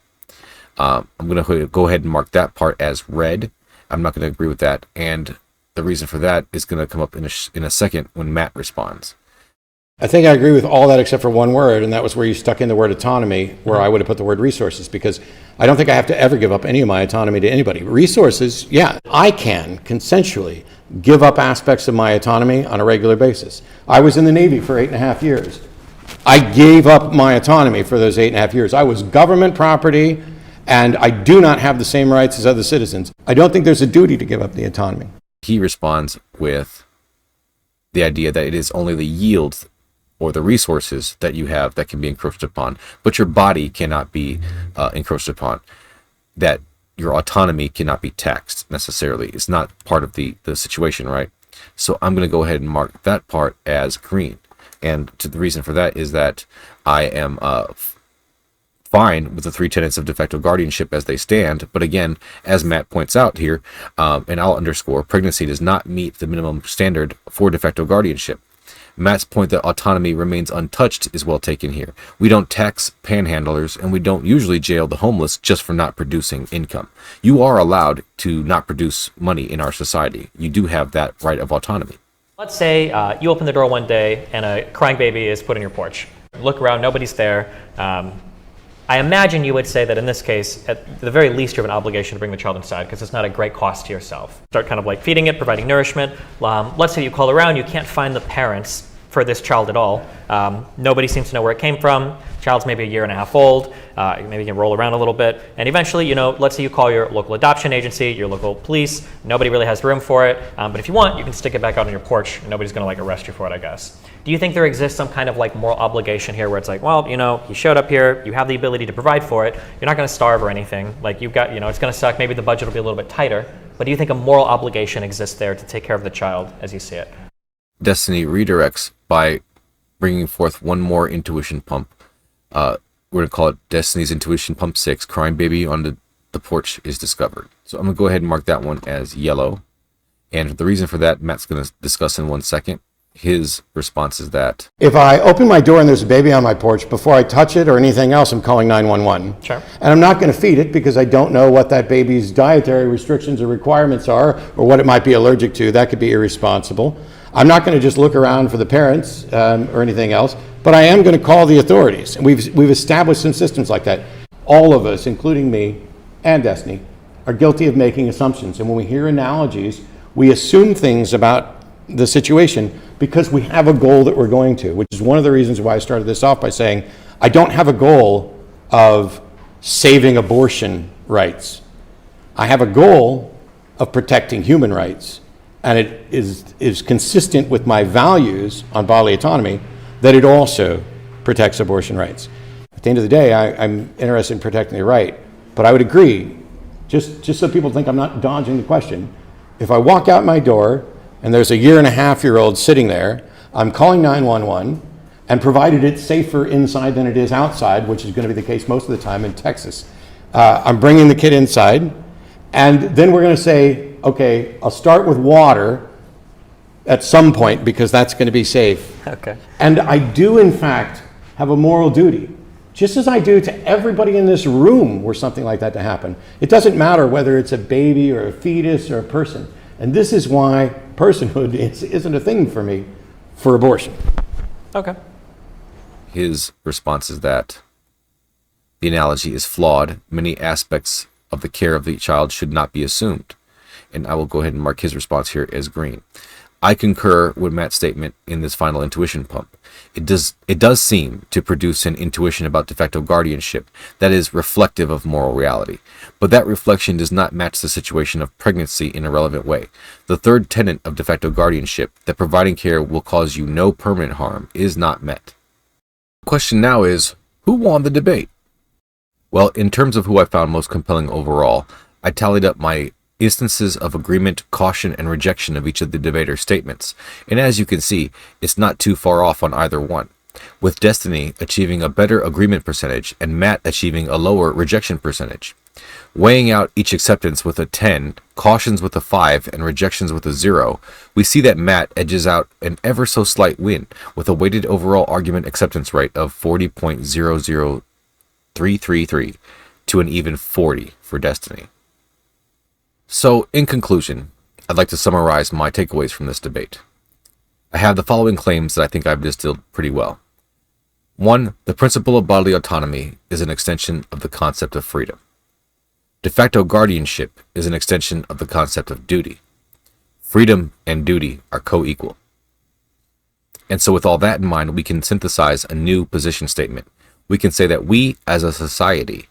A: I'm going to go ahead and mark that part as red. I'm not going to agree with that. And the reason for that is going to come up in a second when Matt responds.
D: I think I agree with all that except for one word, and that was where you stuck in the word autonomy, where I would have put the word resources, because I don't think I have to ever give up any of my autonomy to anybody. Resources, yeah, I can consensually give up aspects of my autonomy on a regular basis. I was in the Navy for 8.5 years. I gave up my autonomy for those 8.5 years. I was government property, and I do not have the same rights as other citizens. I don't think there's a duty to give up the autonomy.
A: He responds with the idea that it is only the yield or the resources that you have that can be encroached upon, but your body cannot be encroached upon, that your autonomy cannot be taxed necessarily. It's not part of the situation, right? So I'm going to go ahead and mark that part as green. And the reason for that is that I am fine with the 3 tenets of de facto guardianship as they stand. But again, as Matt points out here, and I'll underscore, pregnancy does not meet the minimum standard for de facto guardianship. Matt's point that autonomy remains untouched is well taken here. We don't tax panhandlers, and we don't usually jail the homeless just for not producing income. You are allowed to not produce money in our society. You do have that right of autonomy.
C: Let's say you open the door one day and a crying baby is put on your porch. Look around, nobody's there. I imagine you would say that in this case, at the very least, you have an obligation to bring the child inside because it's not a great cost to yourself. Start kind of like feeding it, providing nourishment. Let's say you call around, you can't find the parents for this child at all. Nobody seems to know where it came from. Child's maybe 1.5 years old. Maybe you can roll around a little bit. And eventually, let's say you call your local adoption agency, your local police. Nobody really has room for it. But if you want, you can stick it back out on your porch and nobody's going to arrest you for it, I guess. Do you think there exists some kind of moral obligation here where it's well, he showed up here, you have the ability to provide for it. You're not going to starve or anything. You've got, it's going to suck. Maybe the budget will be a little bit tighter. But do you think a moral obligation exists there to take care of the child as you see it?
A: Destiny redirects by bringing forth one more intuition pump. We're going to call it Destiny's Intuition Pump 6. Crying baby on the porch is discovered. So I'm going to go ahead and mark that one as yellow. And the reason for that, Matt's going to discuss in 1 second. His response is that
D: if I open my door and there's a baby on my porch, before I touch it or anything else, I'm calling 911.
C: Sure.
D: And I'm not going to feed it because I don't know what that baby's dietary restrictions or requirements are or what it might be allergic to. That could be irresponsible. I'm not going to just look around for the parents or anything else, but I am going to call the authorities. And we've established some systems like that. All of us, including me and Destiny, are guilty of making assumptions. And when we hear analogies, we assume things about the situation because we have a goal that we're going to, which is one of the reasons why I started this off by saying I don't have a goal of saving abortion rights. I have a goal of protecting human rights, and it is consistent with my values on bodily autonomy that it also protects abortion rights. At the end of the day, I'm interested in protecting the right, but I would agree, just so people think I'm not dodging the question, if I walk out my door and there's a 1.5-year-old sitting there, I'm calling 911, and provided it's safer inside than it is outside, which is going to be the case most of the time in Texas, I'm bringing the kid inside, and then we're going to say, okay, I'll start with water at some point because that's going to be safe.
C: Okay.
D: And I do, in fact, have a moral duty, just as I do to everybody in this room were something like that to happen. It doesn't matter whether it's a baby or a fetus or a person. And this is why personhood isn't a thing for me for abortion.
C: Okay.
A: his response is that the analogy is flawed. Many aspects of the care of the child should not be assumed. And I will go ahead and mark his response here as green. I concur with Matt's statement in this final intuition pump. It does seem to produce an intuition about de facto guardianship that is reflective of moral reality, but that reflection does not match the situation of pregnancy in a relevant way. The third tenet of de facto guardianship, that providing care will cause you no permanent harm, is not met. The question now is, who won the debate? Well, in terms of who I found most compelling overall, I tallied up my instances of agreement, caution, and rejection of each of the debater's statements, and as you can see, it's not too far off on either one, with Destiny achieving a better agreement percentage and Matt achieving a lower rejection percentage. Weighing out each acceptance with a 10, cautions with a 5, and rejections with a 0, we see that Matt edges out an ever so slight win, with a weighted overall argument acceptance rate of 40.00333 to an even 40 for Destiny. So, in conclusion, I'd like to summarize my takeaways from this debate. I have the following claims that I think I've distilled pretty well. 1. The principle of bodily autonomy is an extension of the concept of freedom. De facto guardianship is an extension of the concept of duty. Freedom and duty are co-equal. And so with all that in mind, we can synthesize a new position statement. We can say that we, as a society,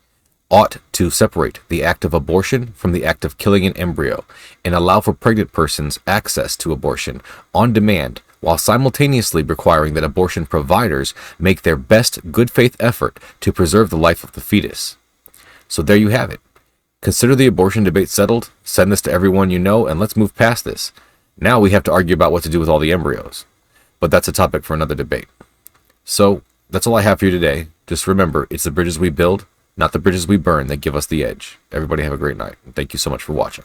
A: ought to separate the act of abortion from the act of killing an embryo and allow for pregnant persons access to abortion on demand, while simultaneously requiring that abortion providers make their best good faith effort to preserve the life of the fetus. So there you have it. Consider the abortion debate settled, send this to everyone you know, and let's move past this. Now we have to argue about what to do with all the embryos. But that's a topic for another debate. So that's all I have for you today. Just remember, it's the bridges we build, not the bridges we burn, that give us the edge. Everybody have a great night, and thank you so much for watching.